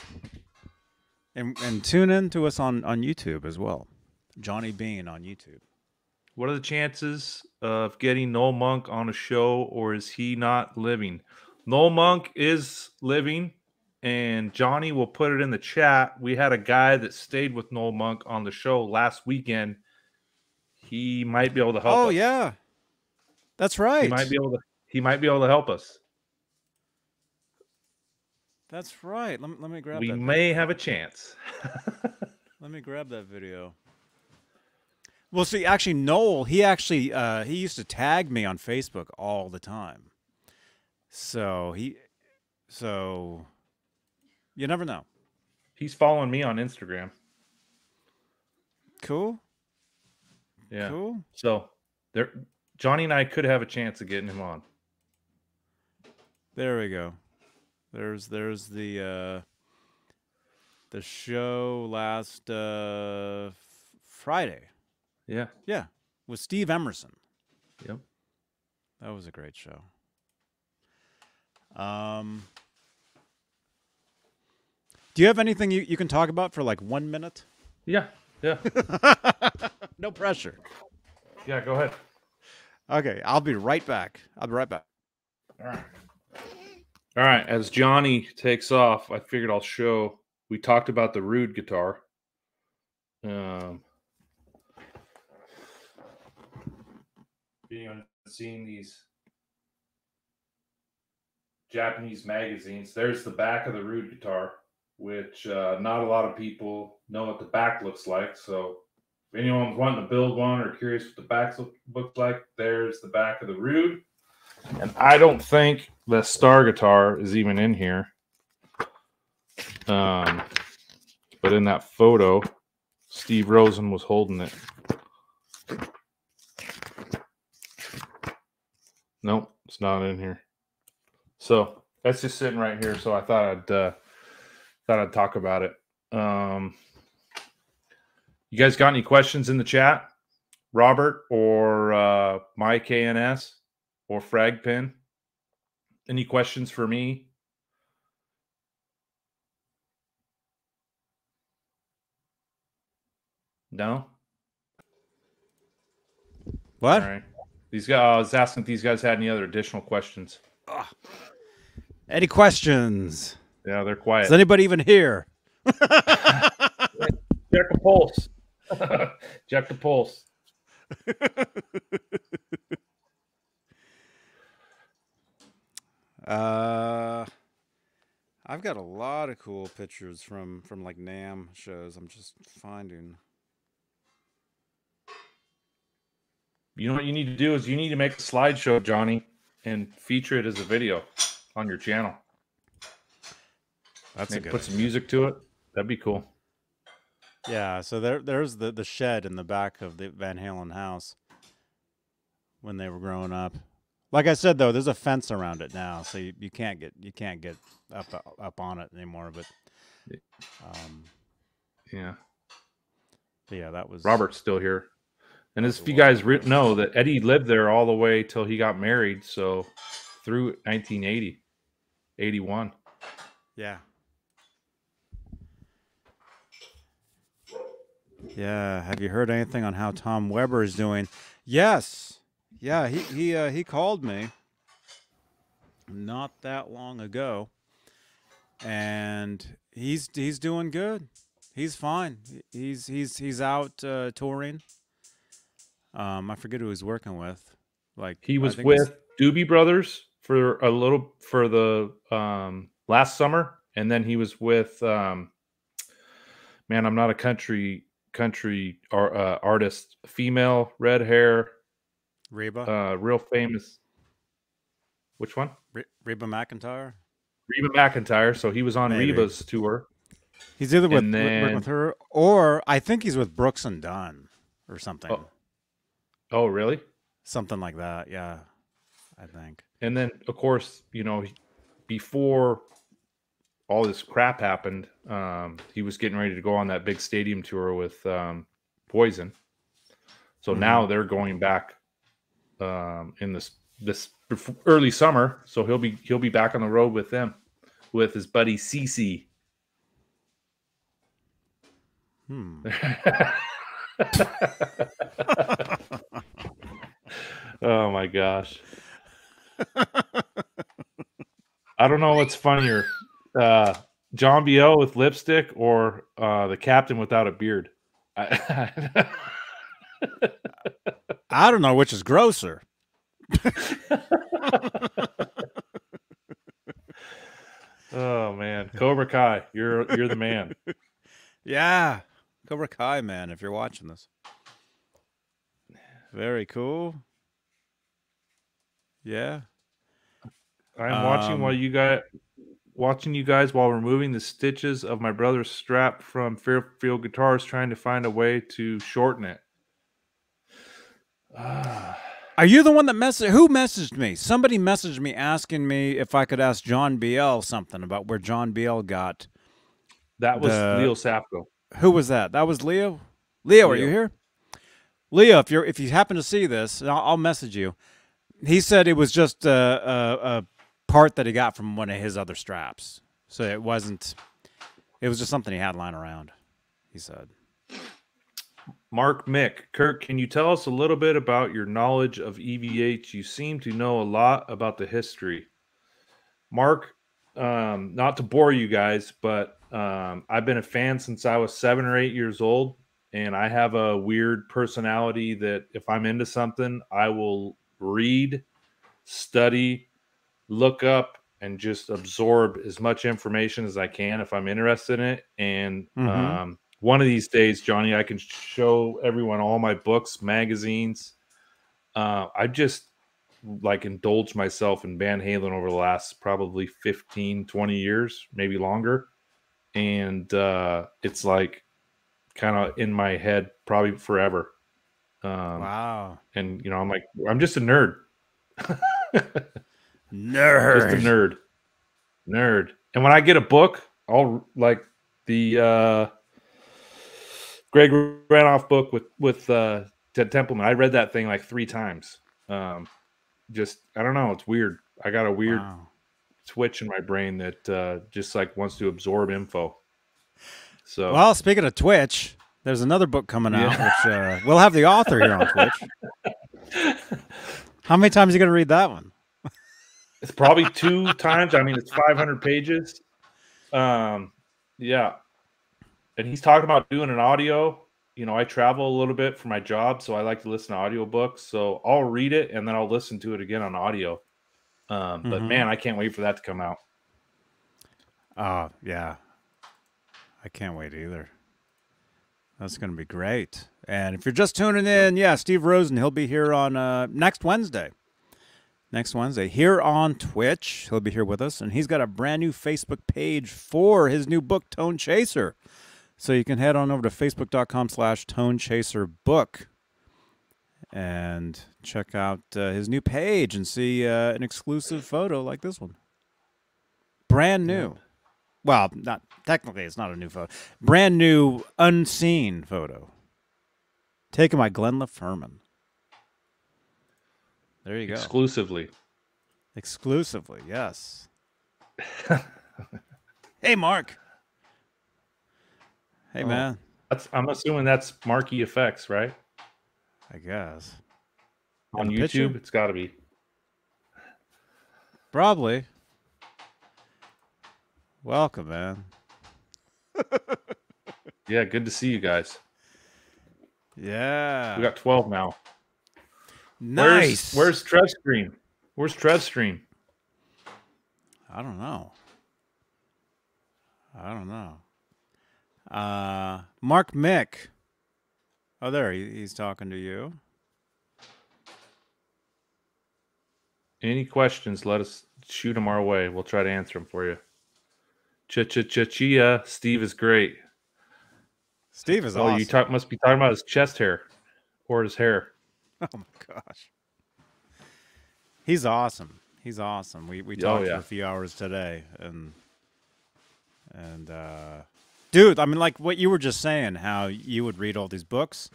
And tune in to us on YouTube as well. Johnny Beane on YouTube. What are the chances of getting Noel Monk on a show, or is he not living? Noel Monk is living, and Johnny will put it in the chat. We had a guy that stayed with Noel Monk on the show last weekend. He might be able to help us. Oh, yeah. That's right. He might be able to help us. That's right. Let me grab that. We may have a chance. Let me grab that video. Well, see, actually, Noel, he used to tag me on Facebook all the time. So you never know. He's following me on Instagram. Cool. Yeah. Cool. So Johnny and I could have a chance of getting him on. There we go. There's the show last Friday. Yeah. Yeah. With Steve Emerson. Yep. That was a great show. Do you have anything you can talk about for like 1 minute? Yeah. Yeah. No pressure. Yeah, go ahead. Okay, I'll be right back. All right. As Johnny takes off, I figured I'll show. We talked about the Rude guitar. Seeing these Japanese magazines. There's the back of the Rude guitar, which not a lot of people know what the back looks like. So if anyone's wanting to build one or curious what the back looks like, there's the back of the Rude. And I don't think the Star guitar is even in here. But in that photo, Steve Rosen was holding it. Nope, it's not in here. So that's just sitting right here. So I thought I'd talk about it. You guys got any questions in the chat? Robert or my KNS or Fragpin? Any questions for me? No? What? All right. These guys, I was asking if these guys had any other additional questions. Any questions? Yeah, they're quiet. Is anybody even here? Check the pulse. Check the pulse. I've got a lot of cool pictures from like NAMM shows. I'm just finding. You know what you need to do is you need to make a slideshow, Johnny, and feature it as a video on your channel. That's Maybe put some music to it. That'd be cool. Yeah, so there's the shed in the back of the Van Halen house when they were growing up. Like I said though, there's a fence around it now, so you can't get up on it anymore. But yeah, that was Robert's still here. And as if you guys know that Eddie lived there all the way till he got married, so through 1980, 81. Yeah. Yeah. Have you heard anything on how Tom Weber is doing? Yes. Yeah. He called me not that long ago, and he's doing good. He's fine. He's out touring. I forget who he's working with. Like He I was think it's with Doobie Brothers for the last summer, and then he was with man, I'm not a country artist, female, red hair, Reba. real famous. Which one? Reba McEntire. Reba McEntire. So he was on Maybe Reba's tour, he's either and working then with her, or I think he's with Brooks and Dunn or something. oh really? Something like that. Yeah, I think. And then of course, before all this crap happened, he was getting ready to go on that big stadium tour with Poison. So now they're going back in this early summer. So he'll be back on the road with them, with his buddy CC. Oh my gosh. I don't know what's funnier. John Biel with lipstick or the captain without a beard. I don't know which is grosser. Oh man, Cobra Kai, you're the man. Yeah, Cobra Kai, man. If you're watching this, very cool. Yeah, I'm watching you guys while removing the stitches of my brother's strap from Fairfield Guitars, trying to find a way to shorten it. Are you the one that who messaged me? Somebody messaged me asking me if I could ask John Biel something about where John Biel got. That was Leo Sapko. Who was that? That was Leo. Leo, are you here? Leo, if you happen to see this, I'll message you. He said it was just a part that he got from one of his other straps. So it was just something he had lying around, he said. Mark Mick, Kurt, can you tell us a little bit about your knowledge of EVH? You seem to know a lot about the history. Mark, not to bore you guys, but I've been a fan since I was 7 or 8 years old, and I have a weird personality that if I'm into something, I will read, study, look up, and just absorb as much information as I can if I'm interested in it. And one of these days, Johnny, I can show everyone all my books, magazines. I just indulged myself in Van Halen over the last probably 15, 20 years, maybe longer. And it's like kind of in my head probably forever. Wow. And, I'm just a nerd. Nerd. Just a nerd. And when I get a book, I'll like the Greg Ranoff book with Ted Templeman. I read that thing like 3 times. Just, I don't know. It's weird. I got a weird switch in my brain that just wants to absorb info. So, well, speaking of Twitch, there's another book coming out, which we'll have the author here on Twitch. How many times are you going to read that one? It's probably 2 times. I mean, it's 500 pages. Yeah. And he's talking about doing an audio. I travel a little bit for my job, so I like to listen to audiobooks. So I'll read it, and then I'll listen to it again on audio. But, man, I can't wait for that to come out. Oh, yeah. I can't wait either. That's going to be great. And if you're just tuning in, yeah, Steve Rosen, he'll be here on next Wednesday. Next Wednesday, here on Twitch. He'll be here with us, and he's got a brand new Facebook page for his new book, Tone Chaser. So you can head on over to facebook.com/tonechaserbook and check out his new page and see an exclusive photo like this one. Brand new. Well, not technically, it's not a new photo. Brand new, unseen photo. Taken by Glenn LaFerman. There you go. Exclusively. Exclusively, yes. Hey, Mark. Hey, man. I'm assuming that's Marquee Effects, right? I guess. On YouTube, picture? It's got to be. Probably. Welcome, man. Yeah, good to see you guys. Yeah. We got 12 now. Nice. Where's Trev Stream? Where's Trev Stream? I don't know. Mark Mick. Oh, there. He's talking to you. Any questions, let us shoot them our way. We'll try to answer them for you. Chia. Steve is great. Steve is awesome. You must be talking about his chest hair or his hair. Oh, my gosh. He's awesome. He's awesome. We talked for a few hours today. And dude, I mean, like what you were just saying, how you would read all these books.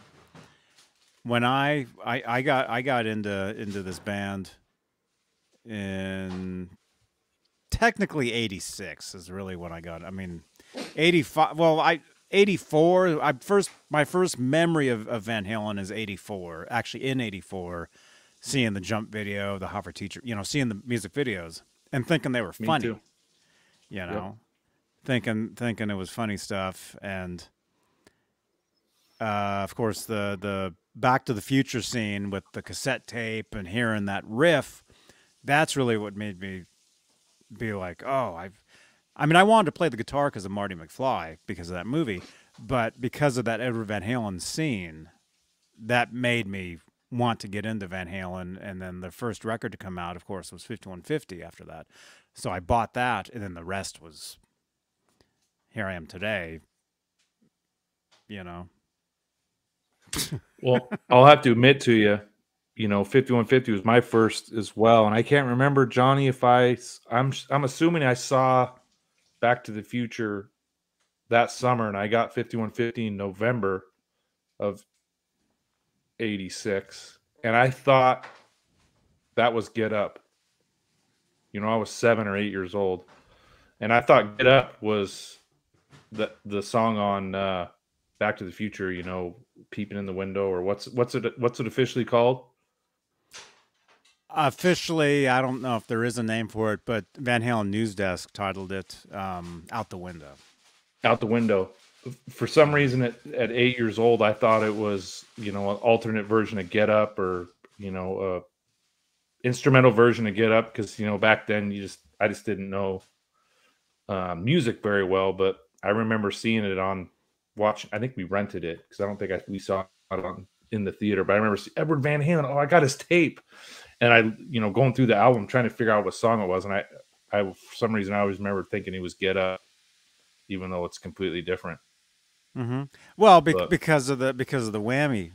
When I got into this band in technically 86 is really when I got. I mean, 85. Well, 84. My first memory of Van Halen is 84. Actually, in 84, seeing the Jump video, the Hoffer Teacher, seeing the music videos and thinking they were funny. Me too. Yep. Thinking it was funny stuff, and of course the Back to the Future scene with the cassette tape and hearing that riff. That's really what made me be like, oh, I mean, I wanted to play the guitar because of Marty McFly, because of that movie, but because of that Edward Van Halen scene, that made me want to get into Van Halen. And then the first record to come out, of course, was 5150 after that. So I bought that, and then the rest was, here I am today, Well, I'll have to admit to you, 5150 was my first as well, and I can't remember, Johnny, if I'm assuming I saw Back to the Future that summer, and I got 5150 in November of 86, and I thought that was Get Up. I was 7 or 8 years old, and I thought Get Up was the song on Back to the Future, peeping in the window, or what's it officially called? Officially, I don't know if there is a name for it, but Van Halen News Desk titled it Out the Window. Out the Window. For some reason, at 8 years old, I thought it was, an alternate version of Get Up, or, a instrumental version of Get Up, because, back then I just didn't know music very well, but I remember seeing it watching. I think we rented it, because I don't think we saw it in the theater, but I remember seeing Edward Van Halen. Oh, I got his tape. And I, going through the album, trying to figure out what song it was. And I for some reason, I always remember thinking it was Get Up, even though it's completely different. Mm-hmm. Well, because of the whammy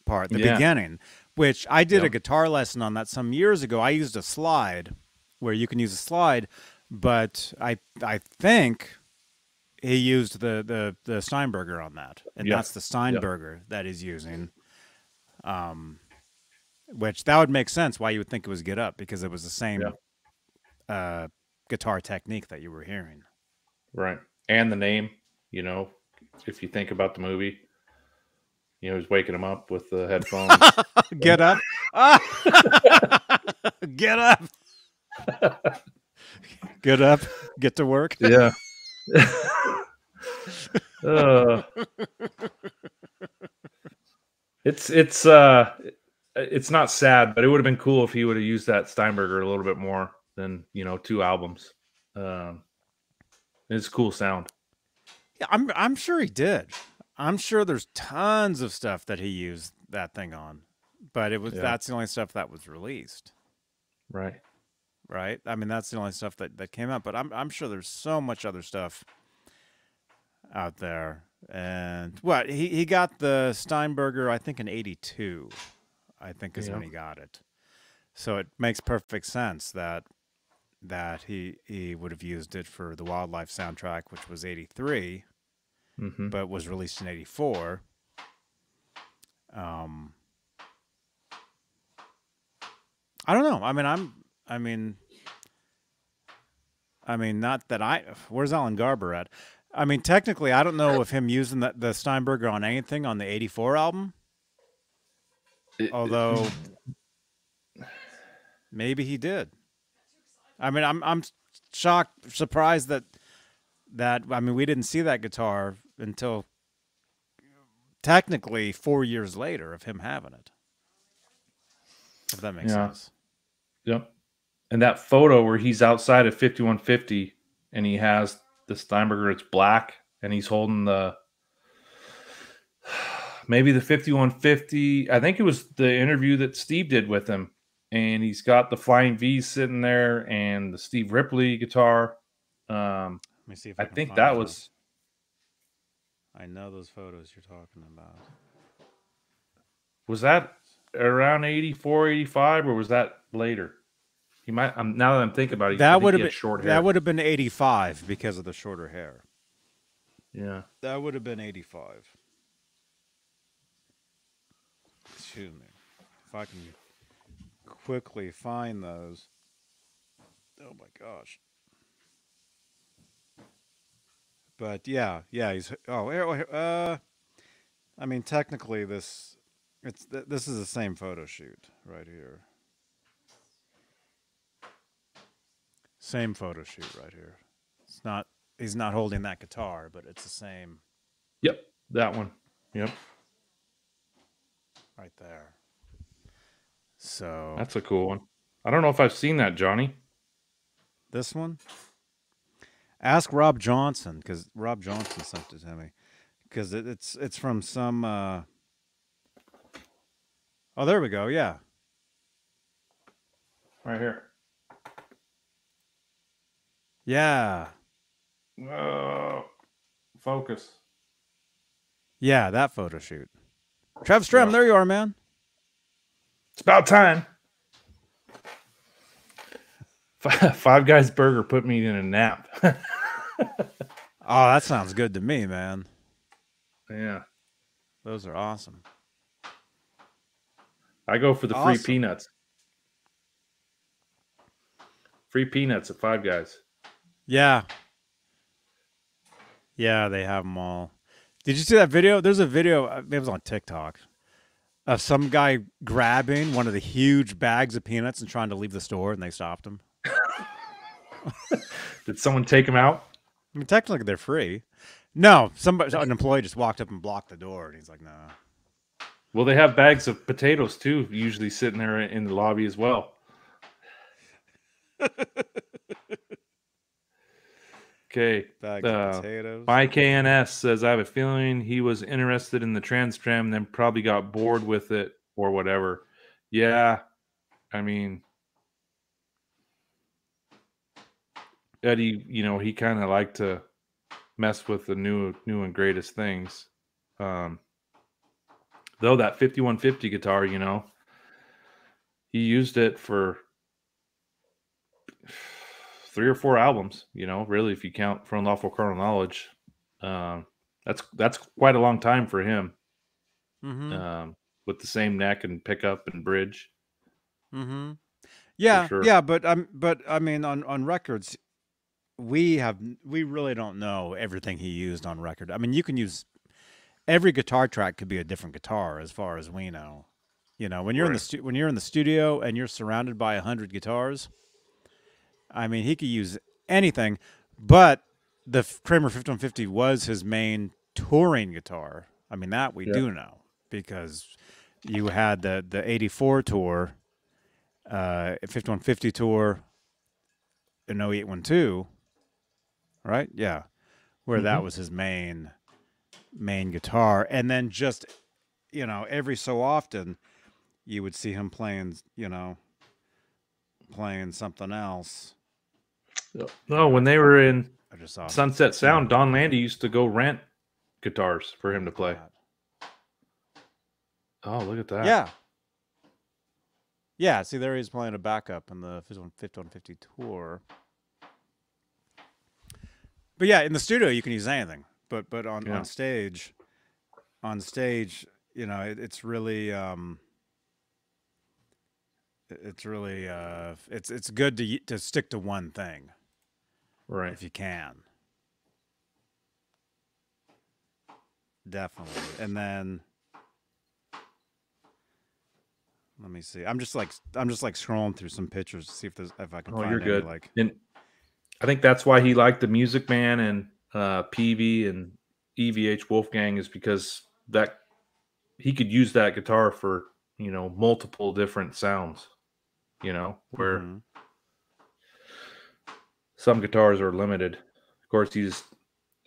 part, the beginning, which I did a guitar lesson on that some years ago. I used a slide where you can use a slide, but I think he used the Steinberger on that. And that's the Steinberger that he's using. Which that would make sense why you would think it was Get Up, because it was the same guitar technique that you were hearing. Right. And the name, if you think about the movie, he's waking him up with the headphones. Get up. Get up. Get up. Get to work. Yeah. It's not sad, but it would have been cool if he would have used that Steinberger a little bit more than 2 albums. It's a cool sound. Yeah, I'm sure he did. I'm sure there's tons of stuff that he used that thing on, but that's the only stuff that was released. Right. I mean, that's the only stuff that came out, but I'm sure there's so much other stuff out there. And he got the Steinberger, I think, in 82. I think is when he got it. So it makes perfect sense that he would have used it for the Wildlife soundtrack, which was 83, but was released in 84. Um, I don't know. I mean, not that where's Alan Garber at? I mean, technically, I don't know if him using the Steinberger on anything on the '84 album. Although maybe he did. I mean, I'm shocked, surprised that I mean, we didn't see that guitar until technically 4 years later of him having it. If that makes sense. Yep. And that photo where he's outside of 5150 and he has the Steinberger, it's black, and he's holding maybe the 5150. I think it was the interview that Steve did with him. And he's got the Flying V sitting there and the Steve Ripley guitar. Let me see if I can think find that those. was. I know those photos you're talking about. Was that around 84, 85, or was that later? He might. Now that I'm thinking about it, That would have been short hair. That would have been 85 because of the shorter hair. Yeah, that would have been 85. Excuse me. If I can quickly find those. Oh my gosh. But yeah, he's I mean, technically this is the same photo shoot right here. Same photo shoot right here. It's not he's not holding that guitar, but it's the same. Yep, that one. Yep. Right there. So that's a cool one. I don't know if I've seen that, Johnny. This one? Ask Rob Johnson, because Rob Johnson sent it to me. Because it's from some. Oh, there we go. Yeah. Right here. Yeah. Focus. Yeah, that photo shoot. Trav Strem, there you are, man. It's about time. Five Guys Burger put me in a nap. Oh, that sounds good to me, man. Yeah. Those are awesome. I go for the free peanuts. Free peanuts at Five Guys. Yeah. Yeah, they have them all. Did you see that video? There's a video, it was on TikTok, of some guy grabbing one of the huge bags of peanuts and trying to leave the store, and they stopped him. Did someone take him out? I mean, technically they're free. No, an employee just walked up and blocked the door, and he's like, "No." Well, they have bags of potatoes too, usually sitting there in the lobby as well. Okay. Bags of potatoes. My KNS says, I have a feeling he was interested in the Trans Tram, then probably got bored with it or whatever. Yeah. I mean, Eddie, he kind of liked to mess with the new and greatest things. Though that 5150 guitar, he used it for 3 or 4 albums, really, if you count For Unlawful Carnal Knowledge. That's quite a long time for him. Mm-hmm. With the same neck and pickup and bridge. Mm-hmm. Yeah, sure. Yeah, but I mean, on records, we really don't know everything he used on record. I mean, you can use every guitar track could be a different guitar as far as we know. When you're when you're in the studio and you're surrounded by 100 guitars, I mean, he could use anything, but the Kramer 5150 was his main touring guitar. I mean, that we do know, because you had the 84 tour, 5150 tour, an 0812, right? Yeah, where that was his main guitar, and then just every so often you would see him playing something else. No, when they were in Sunset Sound, Don Landy used to go rent guitars for him to play. Oh, look at that. Yeah. Yeah, see, there he's playing a backup in the 5150 tour. But yeah, in the studio you can use anything. But on stage, you know, it's really it's really it's good to stick to one thing Right. if you can. Definitely. And then let me see. I'm just like scrolling through some pictures to see if I can Oh, you're find any good. like. And I think that's why he liked the Music Man and PV and EVH Wolfgang, is because that he could use that guitar for, multiple different sounds, where Mm-hmm. some guitars are limited. Of course, you just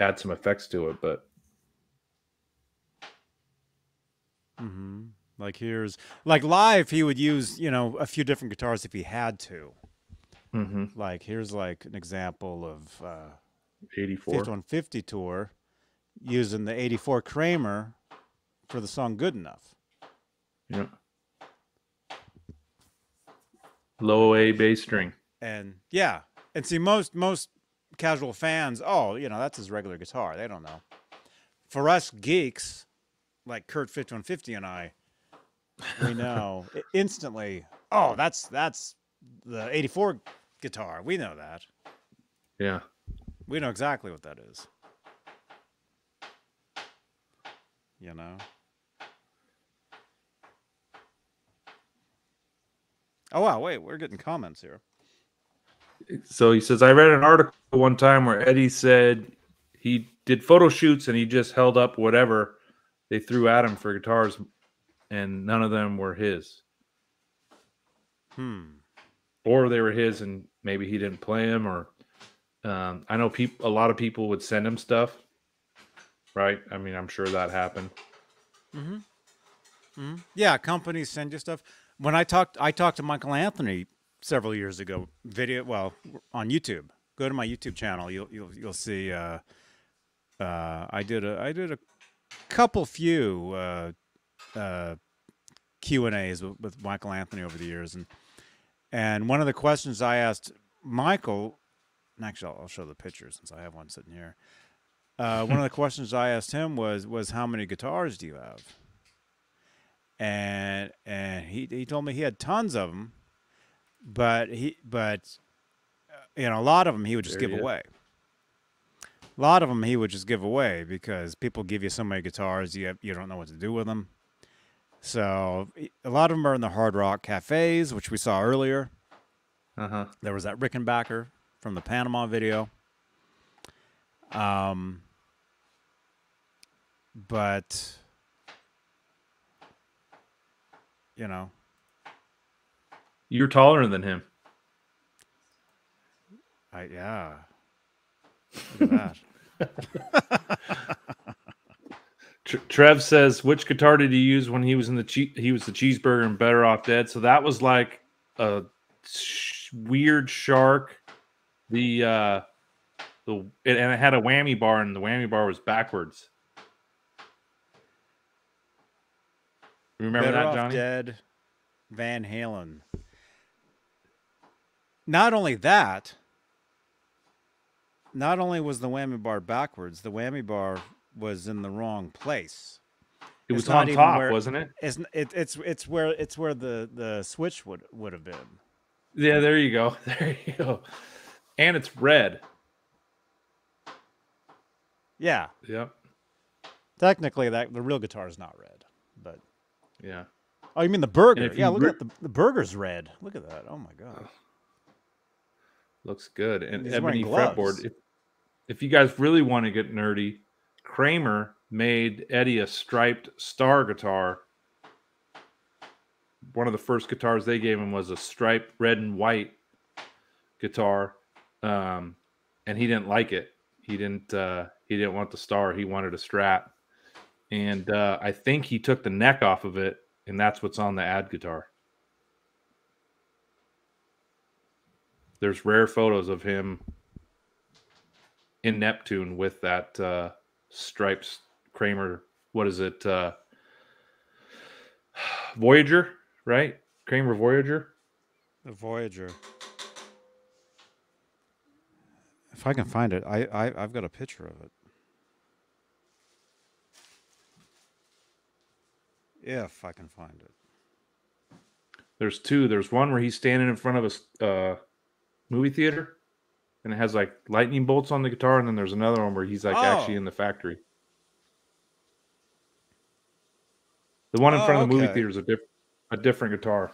add some effects to it, but Mm-hmm. Like here's like live, he would use a few different guitars if he had to. mm-hmm. Like here's like an example of 84. 5150 tour using the 84 Kramer for the song "Good Enough." Yeah. Low A bass string. And yeah, and see most casual fans, oh, that's his regular guitar. They don't know. For us geeks like Kurt 5150 and I, we know instantly. Oh, that's the 84 guitar. We know that. Yeah. We know exactly what that is. You know. Oh wow, wait, we're getting comments here. So he says, I read an article one time where Eddie said he did photo shoots and he just held up whatever they threw at him for guitars, and none of them were his. Or they were his and maybe he didn't play them, or I know a lot of people would send him stuff, right? I mean, I'm sure that happened. Mm-hmm. Mm-hmm. Yeah, companies send you stuff. When I talked to Michael Anthony several years ago, on YouTube. Go to my YouTube channel. You'll see. I did a few Q&As with Michael Anthony over the years, and one of the questions I asked Michael, and actually I'll show the picture since I have one sitting here. One of the questions I asked him was how many guitars do you have? And he told me he had tons of them, but a lot of them he would just give away. A lot of them he would just give away because people give you so many guitars, you don't know what to do with them. So a lot of them are in the hard rock cafes, which we saw earlier. Uh-huh. There was that Rickenbacker from the Panama video. But You're taller than him. yeah. Look at that. Trev says, which guitar did he use when he was in he was the Cheeseburger and Better Off Dead? So that was like a weird shark. And it had a whammy bar, and the whammy bar was backwards. Remember Better that, Off Johnny? Dead, Van Halen. Not only that, not only was the whammy bar backwards, the whammy bar was in the wrong place. It was on top, wasn't it? It's where the switch would have been. Yeah, there you go. There you go. And it's red. Yeah. Yep. Technically, the real guitar is not red, but yeah. Oh, you mean the burger? Yeah, look at the burger's red. Look at that. Oh my god. Looks good. And he's ebony fretboard. If you guys really want to get nerdy, Kramer made Eddie a striped star guitar. One of the first guitars they gave him was a striped red and white guitar, and he didn't like it. He didn't want the star. He wanted a Strat, and I think he took the neck off of it, and that's what's on the ad guitar. There's rare photos of him in Neptune with that striped Kramer. What is it? Voyager, right? Kramer Voyager. The Voyager. If I can find it, I've got a picture of it. If I can find it. There's two. There's one where he's standing in front of a movie theater, and it has like lightning bolts on the guitar, and then there's another one where he's like actually in the factory. The one in front of the movie theater is a different guitar.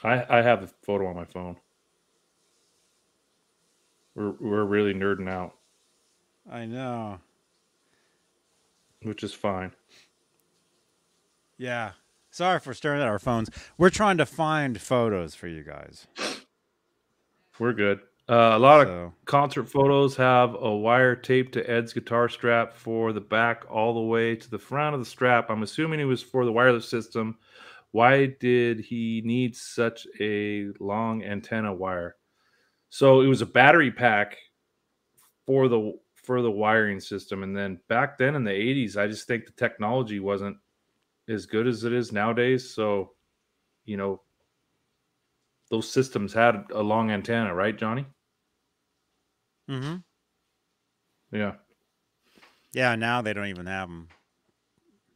I have the photo on my phone. We're really nerding out. I know. Which is fine. Yeah. Sorry for staring at our phones. We're trying to find photos for you guys. We're good. A lot of concert photos have a wire taped to Ed's guitar strap for the back all the way to the front of the strap. I'm assuming it was for the wireless system. Why did he need such a long antenna wire? So it was a battery pack for the wiring system. And then back then in the 80s, I just think the technology wasn't as good as it is nowadays. So, you know, those systems had a long antenna, right, Johnny? Mm-hmm. Yeah. Yeah, now they don't even have them.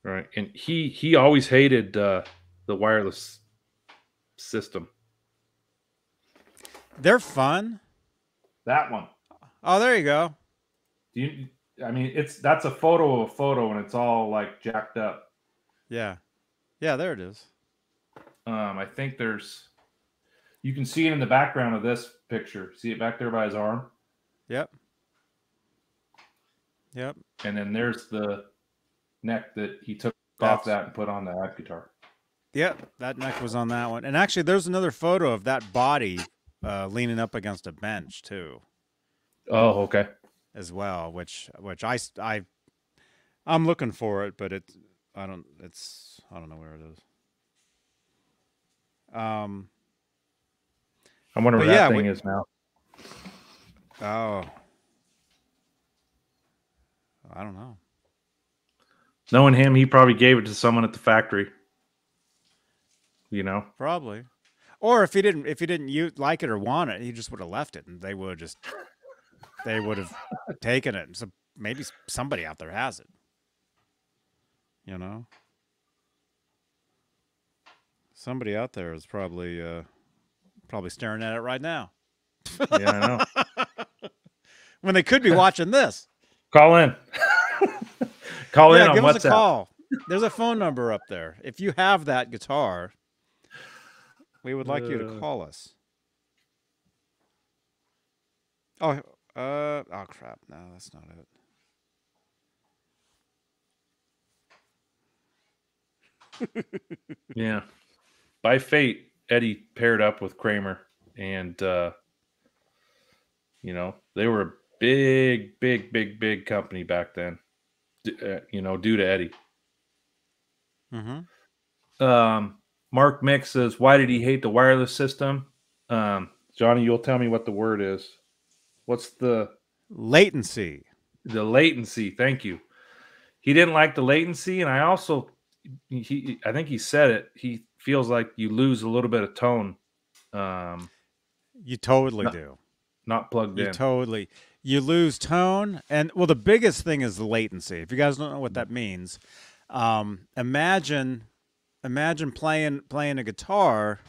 Right. And he always hated the wireless system. They're fun. That one. Oh, there you go. That's a photo of a photo, and it's all like jacked up. Yeah. Yeah, there it is. I think you can see it in the background of this picture. See it back there by his arm? Yep. And then there's the neck that he took off that and put on the ad guitar. Yep, that neck was on that one. And actually, there's another photo of that body leaning up against a bench too. Oh, okay. As well, which I'm looking for it, but I don't know where it is. I wonder where that thing is now. Oh, I don't know. Knowing him, he probably gave it to someone at the factory. You know, probably. Or if he didn't like it or want it, he just would have left it, and they would have taken it. So maybe somebody out there has it. You know, somebody out there is probably staring at it right now. Yeah, I know. When they could be watching this. Call in. Call in on give WhatsApp. us a call. There's a phone number up there. If you have that guitar, we would like you to call us. Oh crap! No, that's not it. Yeah. By fate, Eddie paired up with Kramer, and you know, they were a big company back then. You know, due to Eddie. Mm-hmm. Mark Mick says, "Why did he hate the wireless system?" Johnny, you'll tell me what the word is. What's the latency? The latency. Thank you. He didn't like the latency, and I think he said it. He feels like you lose a little bit of tone. You totally do. Not plugged in. You lose tone, and well, the biggest thing is the latency. If you guys don't know what that means, imagine playing a guitar,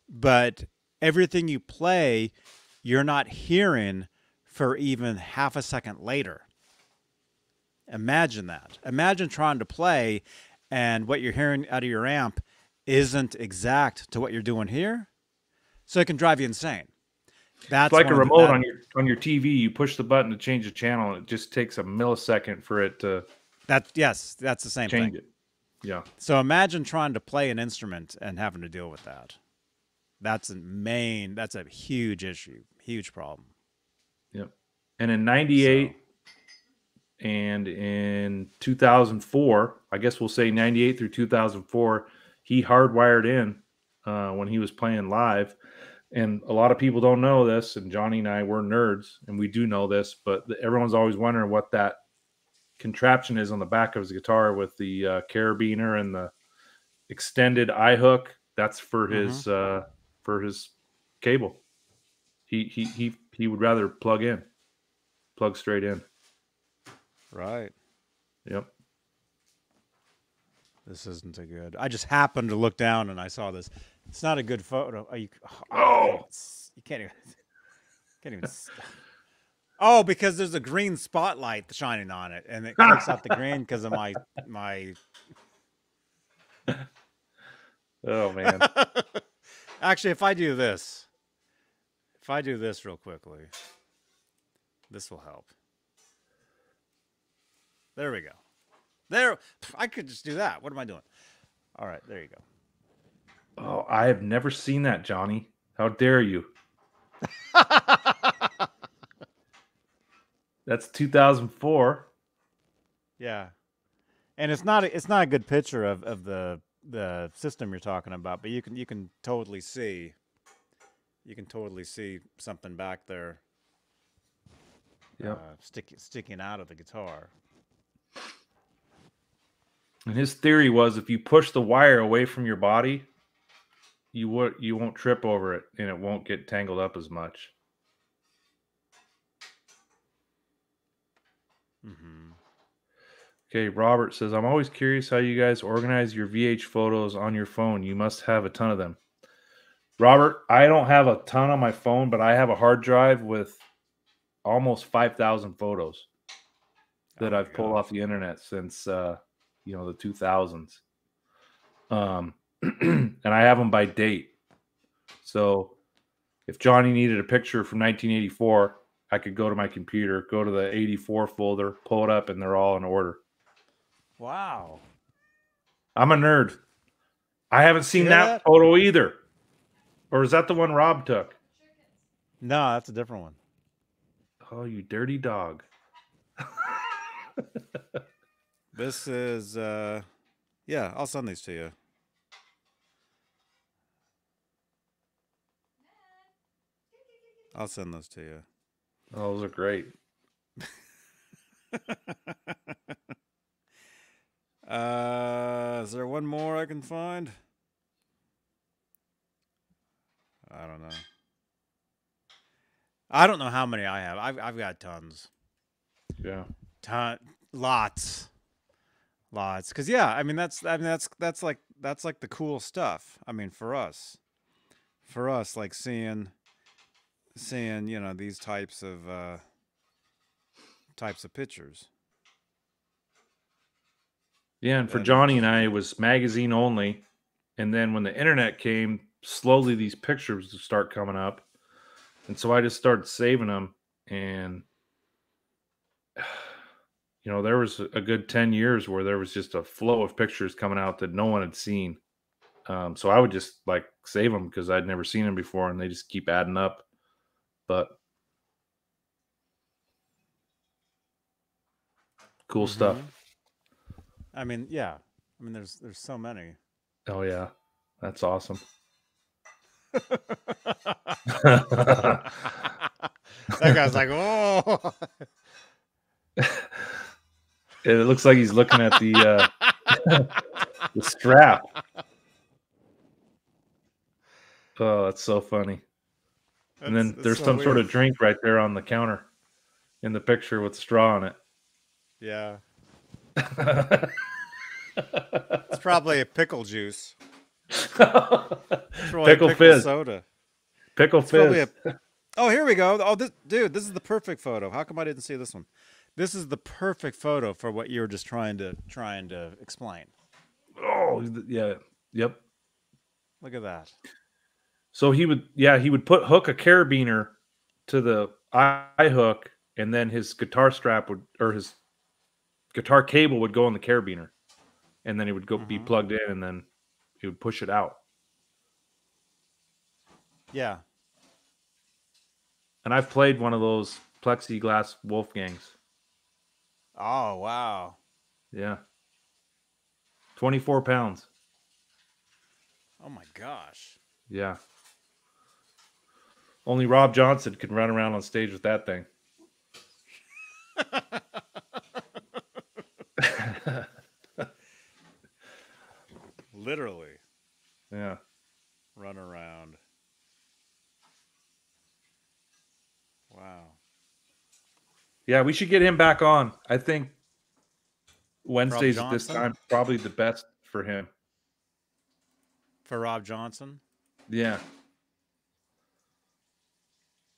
but everything you play, you're not hearing for even half a second later. Imagine that. Imagine trying to play, and what you're hearing out of your amp isn't exact to what you're doing here, so it can drive you insane. That's it's like a remote on your TV. You push the button to change the channel, and it just takes a millisecond for it to. That's the same thing. Change it. Yeah. So imagine trying to play an instrument and having to deal with that. That's a huge issue, huge problem. Yep. And in 98 and in 2004, I guess we'll say 98 through 2004, he hardwired in when he was playing live. And a lot of people don't know this, and Johnny and I, we're nerds, and we do know this, but everyone's always wondering what that contraption is on the back of his guitar with the carabiner and the extended eye hook. That's for his cable. He would rather plug straight in. Right. Yep. This isn't a good. I just happened to look down and I saw this. It's not a good photo. Oh, Oh, you can't even. Can't even. Oh, because there's a green spotlight shining on it, and it takes out the green because of my. Oh man. Actually, if I do this real quickly, this will help. There we go. There, I could just do that. What am I doing? All right, there you go. Oh, I have never seen that, Johnny. How dare you? That's 2004. Yeah, and it's not a good picture of the system you're talking about, but you can totally see something back there. Yep. Sticking out of the guitar. And his theory was if you push the wire away from your body, you won't trip over it and it won't get tangled up as much. Mm-hmm. Okay, Robert says, I'm always curious how you guys organize your VH photos on your phone. You must have a ton of them. Robert, I don't have a ton on my phone, but I have a hard drive with almost 5,000 photos that I've pulled off the internet since the 2000s. And I have them by date. So if Johnny needed a picture from 1984, I could go to my computer, go to the 84 folder, pull it up, and they're all in order. Wow. I'm a nerd. I haven't seen that photo either. Or is that the one Rob took? No, that's a different one. Oh, you dirty dog. This is, yeah, I'll send these to you. I'll send those to you. Oh, those are great. Is there one more I can find? I don't know. I don't know how many I have. I've got tons. Yeah. Lots. Cause yeah, I mean that's like the cool stuff. I mean for us, like seeing these types of pictures. Yeah, and for Johnny and I, it was magazine only. And then when the internet came, slowly these pictures would start coming up. And so I just started saving them. And, there was a good 10 years where there was just a flow of pictures coming out that no one had seen. So I would just save them because I'd never seen them before and they just keep adding up. But cool stuff. I mean, yeah. I mean, there's so many. Oh yeah, that's awesome. That guy's like, oh. It looks like he's looking at the the strap. Oh, that's so funny. And then there's so some weird sort of drink right there on the counter in the picture with straw on it. Yeah. It's probably a pickle juice. Pickle fizz. Soda. Pickle fizz. Oh, here we go. Oh, this is the perfect photo. How come I didn't see this one? This is the perfect photo for what you were just trying to explain. Oh, yeah. Yep. Look at that. So he would hook a carabiner to the eye hook, and then his guitar strap his guitar cable would go on the carabiner, and then it would go be plugged in, and then he would push it out. Yeah. And I've played one of those plexiglass Wolfgangs. Oh, wow. Yeah. 24 pounds. Oh, my gosh. Yeah. Only Rob Johnson could run around on stage with that thing. Literally. Yeah. Run around. Wow. Yeah, we should get him back on. I think Wednesdays at this time probably the best for him. For Rob Johnson? Yeah.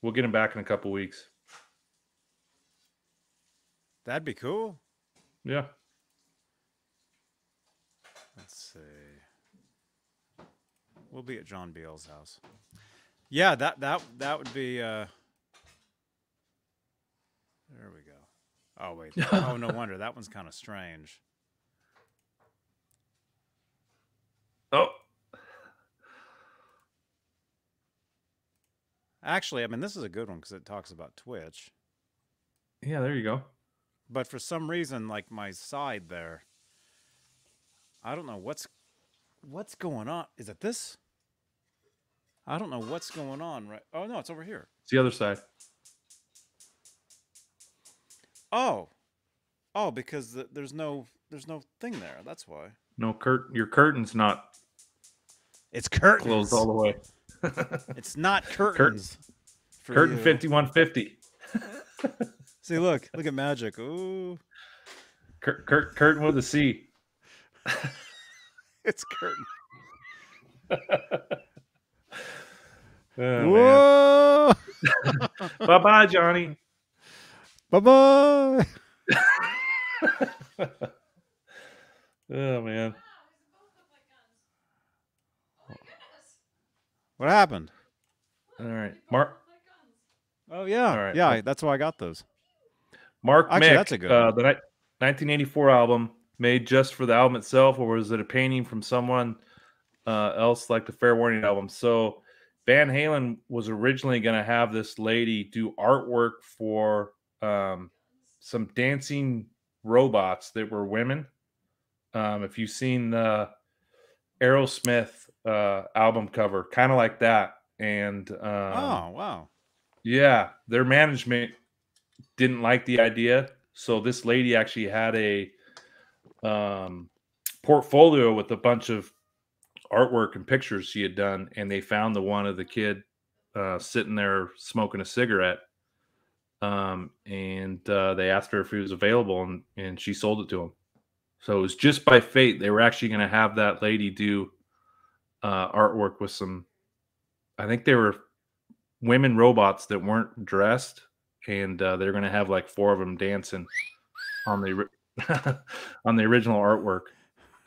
We'll get him back in a couple weeks. That'd be cool. Yeah. Let's see. We'll be at John Beale's house. Yeah, that would be there we go. Oh wait. Oh, no wonder. That one's kind of strange. Oh. Actually, I mean, this is a good one because it talks about Twitch. Yeah, there you go. But for some reason, like my side there, I don't know what's going on. Is it this? I don't know what's going on. Right? Oh no, it's over here. It's the other side. Oh, because there's no thing there. That's why. No your curtain's not. It's curtains. Closed all the way. It's not curtains. Curtain 5150. See, look at magic. Ooh. Curtain with a C. It's curtain. Oh, whoa! Bye-bye, Johnny. Bye-bye. Oh, man. What happened? All right. Mark. Oh, yeah. All right. Yeah, that's why I got those. Mark Actually, Mick, that's a good one. the 1984 album, made just for the album itself, or was it a painting from someone else, like the Fair Warning album? So Van Halen was originally going to have this lady do artwork for some dancing robots that were women. If you've seen the Aerosmith album cover, kind of like that. And oh, wow. Yeah, their management didn't like the idea. So this lady actually had a portfolio with a bunch of artwork and pictures she had done, and they found the one of the kid sitting there smoking a cigarette. And they asked her if he was available, and she sold it to him. So it was just by fate. They were actually going to have that lady do artwork with some, I think they were women robots that weren't dressed, and they're going to have like 4 of them dancing on the on the original artwork.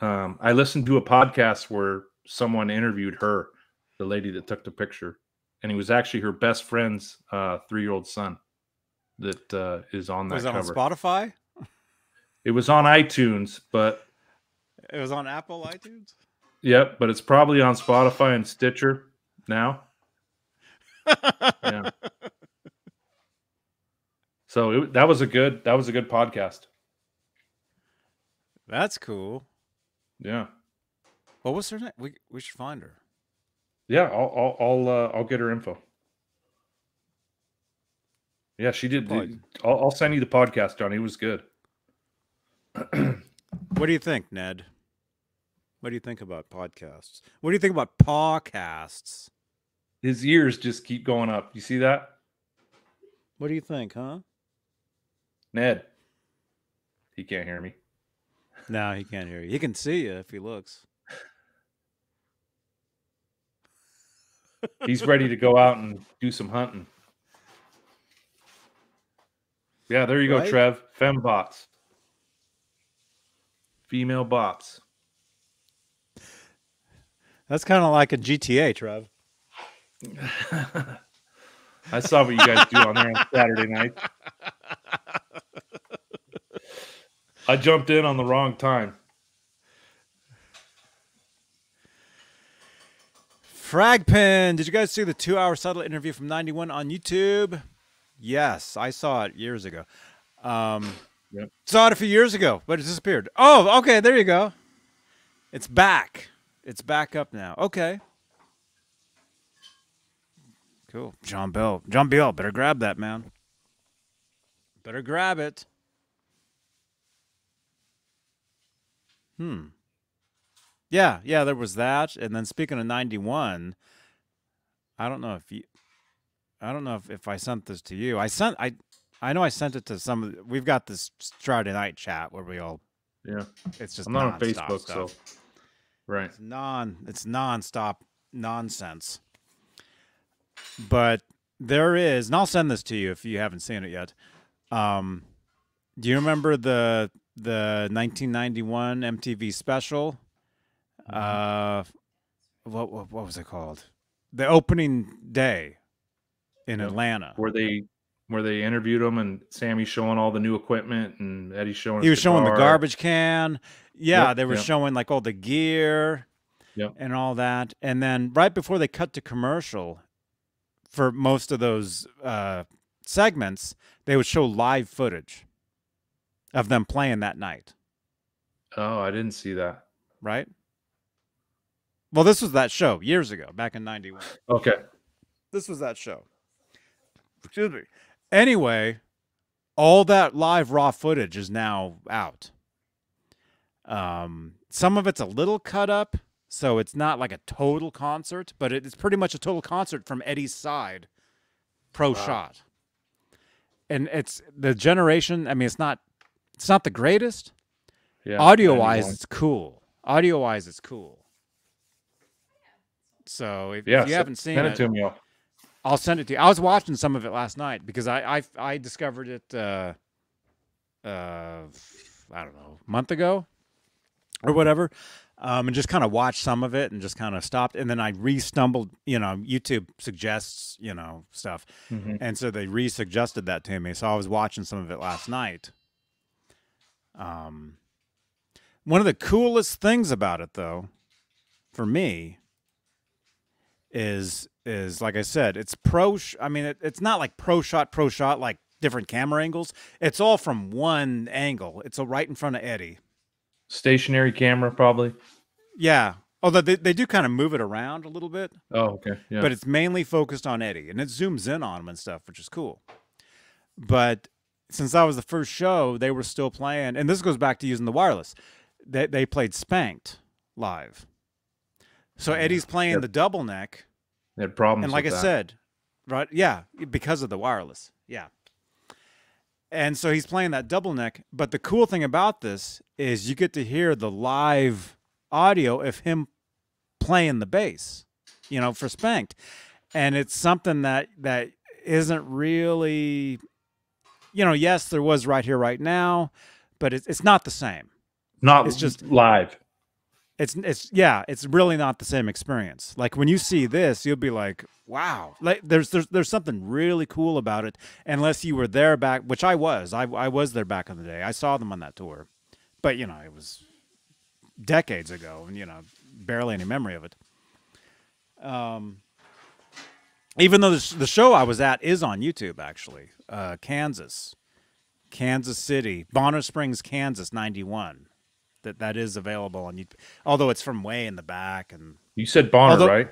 I listened to a podcast where someone interviewed her, the lady that took the picture, and he was actually her best friend's 3-year-old son that is on that was that cover. On Spotify? It was on iTunes, but it was on Apple iTunes. Yep, but it's probably on Spotify and Stitcher now. Yeah. So that was a good podcast. That's cool. Yeah. What was her name? We should find her. Yeah, I'll get her info. Yeah, she did. I'll send you the podcast, Johnny. It was good. What do you think, Ned? What do you think about podcasts? What do you think about podcasts? His ears just keep going up. You see that? What do you think, huh? Ned. He can't hear me. No, he can't hear you. He can see you if he looks. He's ready to go out and do some hunting. Yeah, there you go, Trev. Fembots. Female bots. That's kind of like a GTA, Trev. I saw what you guys do on there on Saturday night. I jumped in on the wrong time. Fragpin, did you guys see the 2-hour satellite interview from 91 on YouTube? Yes, I saw it years ago. Yep. Saw it a few years ago, but it disappeared. Oh, okay, there you go. It's back. It's back up now. Okay. Cool. John Beale, better grab that, man. Better grab it. Yeah, there was that. And then speaking of 91, I don't know if I sent this to you. I know I sent it to some of we've got this Friday night chat where we all Yeah. it's just I'm not on nonstop Facebook, stuff. so Right. It's nonstop nonsense. But there is, and I'll send this to you if you haven't seen it yet. Do you remember the 1991 MTV special? What was it called? The opening day in Atlanta. Where they interviewed him, and Sammy's showing all the new equipment, and Eddie's showing. He was showing the garbage can. Yeah, they were yep. showing like all the gear, and all that. And then right before they cut to commercial, for most of those segments, they would show live footage of them playing that night. Oh, I didn't see that. Right? Well, this was that show years ago, back in 91. Okay. This was that show. Excuse me. Anyway, all that live raw footage is now out. Some of it's a little cut up, so it's not like a total concert, but it's pretty much a total concert from Eddie's side, pro shot. And it's the generation. I mean, it's not the greatest. Yeah. Audio-wise, it's cool. Audio-wise, it's cool. So if you haven't seen send it to me. I'll send it to you. I was watching some of it last night because I discovered it I don't know, a month ago or whatever, and just kind of watched some of it and just kind of stopped, and then I re-stumbled. YouTube suggests stuff, and so they re-suggested that to me. So I was watching some of it last night. One of the coolest things about it, though, for me, is like I said, it's it's not like pro shot like different camera angles. It's all from one angle. It's right in front of Eddie. Stationary camera, probably. Yeah. Although they do kind of move it around a little bit. Oh, okay. Yeah. But it's mainly focused on Eddie, and it zooms in on him and stuff, which is cool. But since that was the first show, they were still playing, and this goes back to using the wireless. They played Spanked live. So Eddie's playing the double neck. They had problems. And like with I said, right? Yeah, because of the wireless. Yeah. And so he's playing that double neck. But the cool thing about this is you get to hear the live audio of him playing the bass, for Spanked. And it's something that isn't really, yes, there was Right Here, Right Now, but it's not the same. It's just live. It's really not the same experience. Like when you see this, you'll be like, wow, like there's something really cool about it. Unless you were there back, which I was there back in the day. I saw them on that tour, but it was decades ago, and barely any memory of it. Even though the show I was at is on YouTube, actually, Kansas City, Bonner Springs, Kansas, 91. That is available on YouTube, although it's from way in the back. And you said Bonner, right?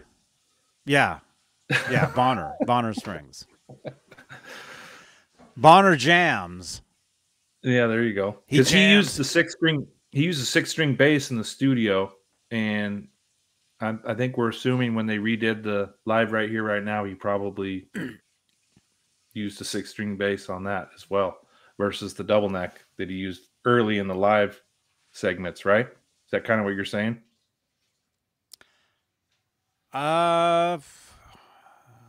Yeah, Bonner Springs, Bonner jams. Yeah, there you go. Because he used the 6-string. He used a 6-string bass in the studio, and I think we're assuming when they redid the Live Right Here, Right Now, he probably used a 6-string bass on that as well, versus the double neck that he used early in the live segments, right? Is that kind of what you're saying? I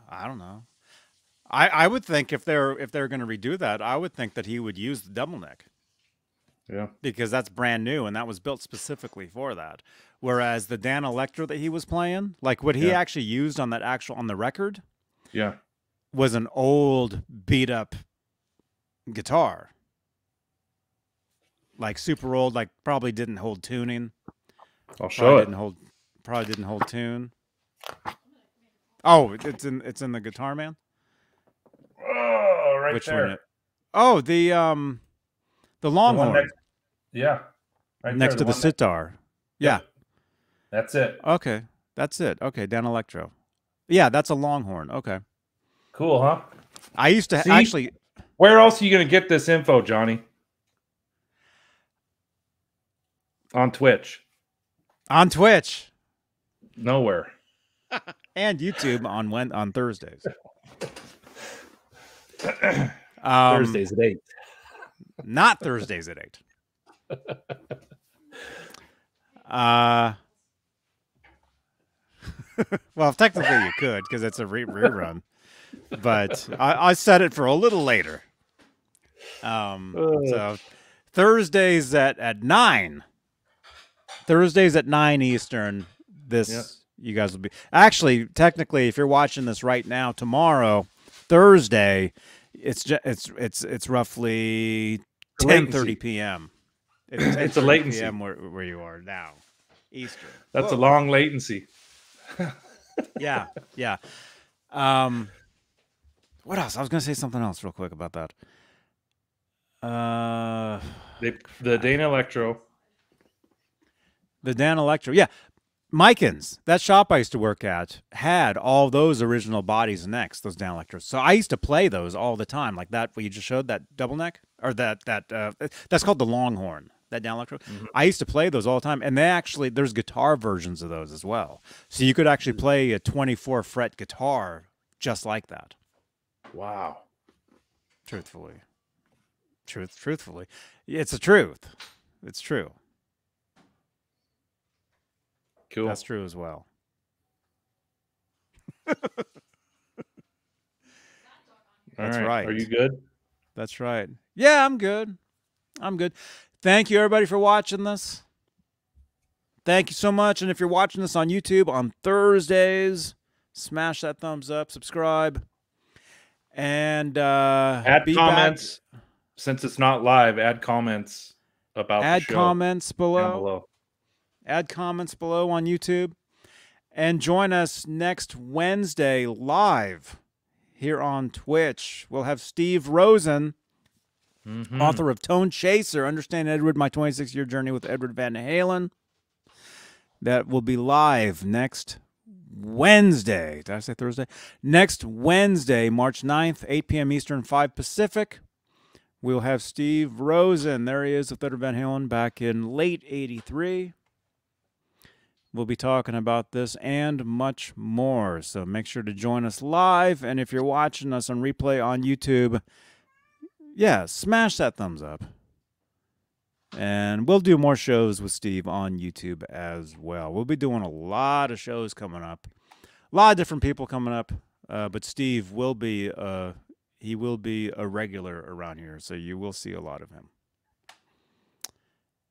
don't know. I would think if they're going to redo that, I would think that he would use the double neck. Yeah. Because that's brand new and that was built specifically for that. Whereas the Dan Electro that he was playing, like what he actually used on the record, was an old beat up guitar. Like super old, like probably didn't hold tuning. I'll show it. Probably didn't hold tune. Oh, it's in the Guitar Man. Oh, right. Which there. Oh, the Longhorn. Right next to the sitar. Yeah. That's it. Okay, that's it. Okay, Dan Electro. Yeah, that's a Longhorn. Okay. Cool, huh? I used to actually. Where else are you going to get this info, Johnny? On Twitch. On Twitch. Nowhere. And YouTube on Thursdays. Thursdays at 8. Not Thursdays at 8. Well, technically you could because it's a rerun, but I set it for a little later. So Thursdays at 9. Thursdays at 9 Eastern. You guys will be actually technically, if you're watching this right now, tomorrow, Thursday, it's roughly 10:30 p.m. It's a latency p.m. where you are now, Eastern. That's a long latency. Yeah. What else? I was going to say something else real quick about that. The Dana Electro. The Dan Electro. Yeah. Mikins, that shop I used to work at, had all those original bodies and necks, those Dan Electros. So I used to play those all the time, like that what you just showed, that double neck, or that's called the Longhorn, that Dan Electro. Mm-hmm. I used to play those all the time, and there's guitar versions of those as well. So you could actually play a 24 fret guitar just like that. Wow. Truthfully, it's the truth. It's true. Cool. That's true as well. That's right. Are you good? That's right. Yeah, I'm good. Thank you, everybody, for watching this. Thank you so much. And if you're watching this on YouTube on Thursdays, smash that thumbs up, subscribe, and add comments. Since it's not live, add comments about the show. Comments below. Add comments below on YouTube. And join us next Wednesday live here on Twitch. We'll have Steve Rosen, author of Tone Chaser, Understand Edward, My 26-Year Journey with Edward Van Halen. That will be live next Wednesday. Did I say Thursday? Next Wednesday, March 9th, 8 p.m. Eastern, 5 Pacific. We'll have Steve Rosen. There he is with Edward Van Halen back in late 83. We'll be talking about this and much more. So make sure to join us live. And if you're watching us on replay on YouTube, yeah, smash that thumbs up. And we'll do more shows with Steve on YouTube as well. We'll be doing a lot of shows coming up. A lot of different people coming up. But Steve will be he will be a regular around here. So you will see a lot of him.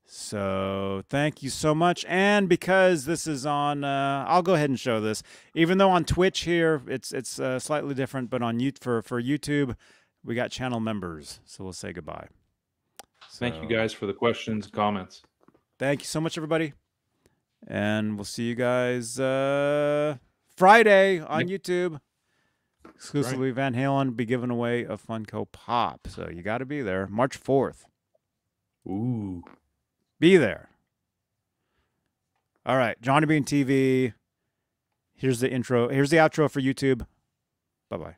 So thank you so much. And because this is on, I'll go ahead and show this. Even though on Twitch here, it's slightly different, but on for YouTube, we got channel members. So we'll say goodbye. So, thank you guys for the questions and comments. Thank you so much, everybody. And we'll see you guys Friday on YouTube. Exclusively Van Halen be giving away a Funko Pop. So you got to be there. March 4th. Ooh. Be there. All right, Johny Beane TV. Here's the intro. Here's the outro for YouTube. Bye-bye.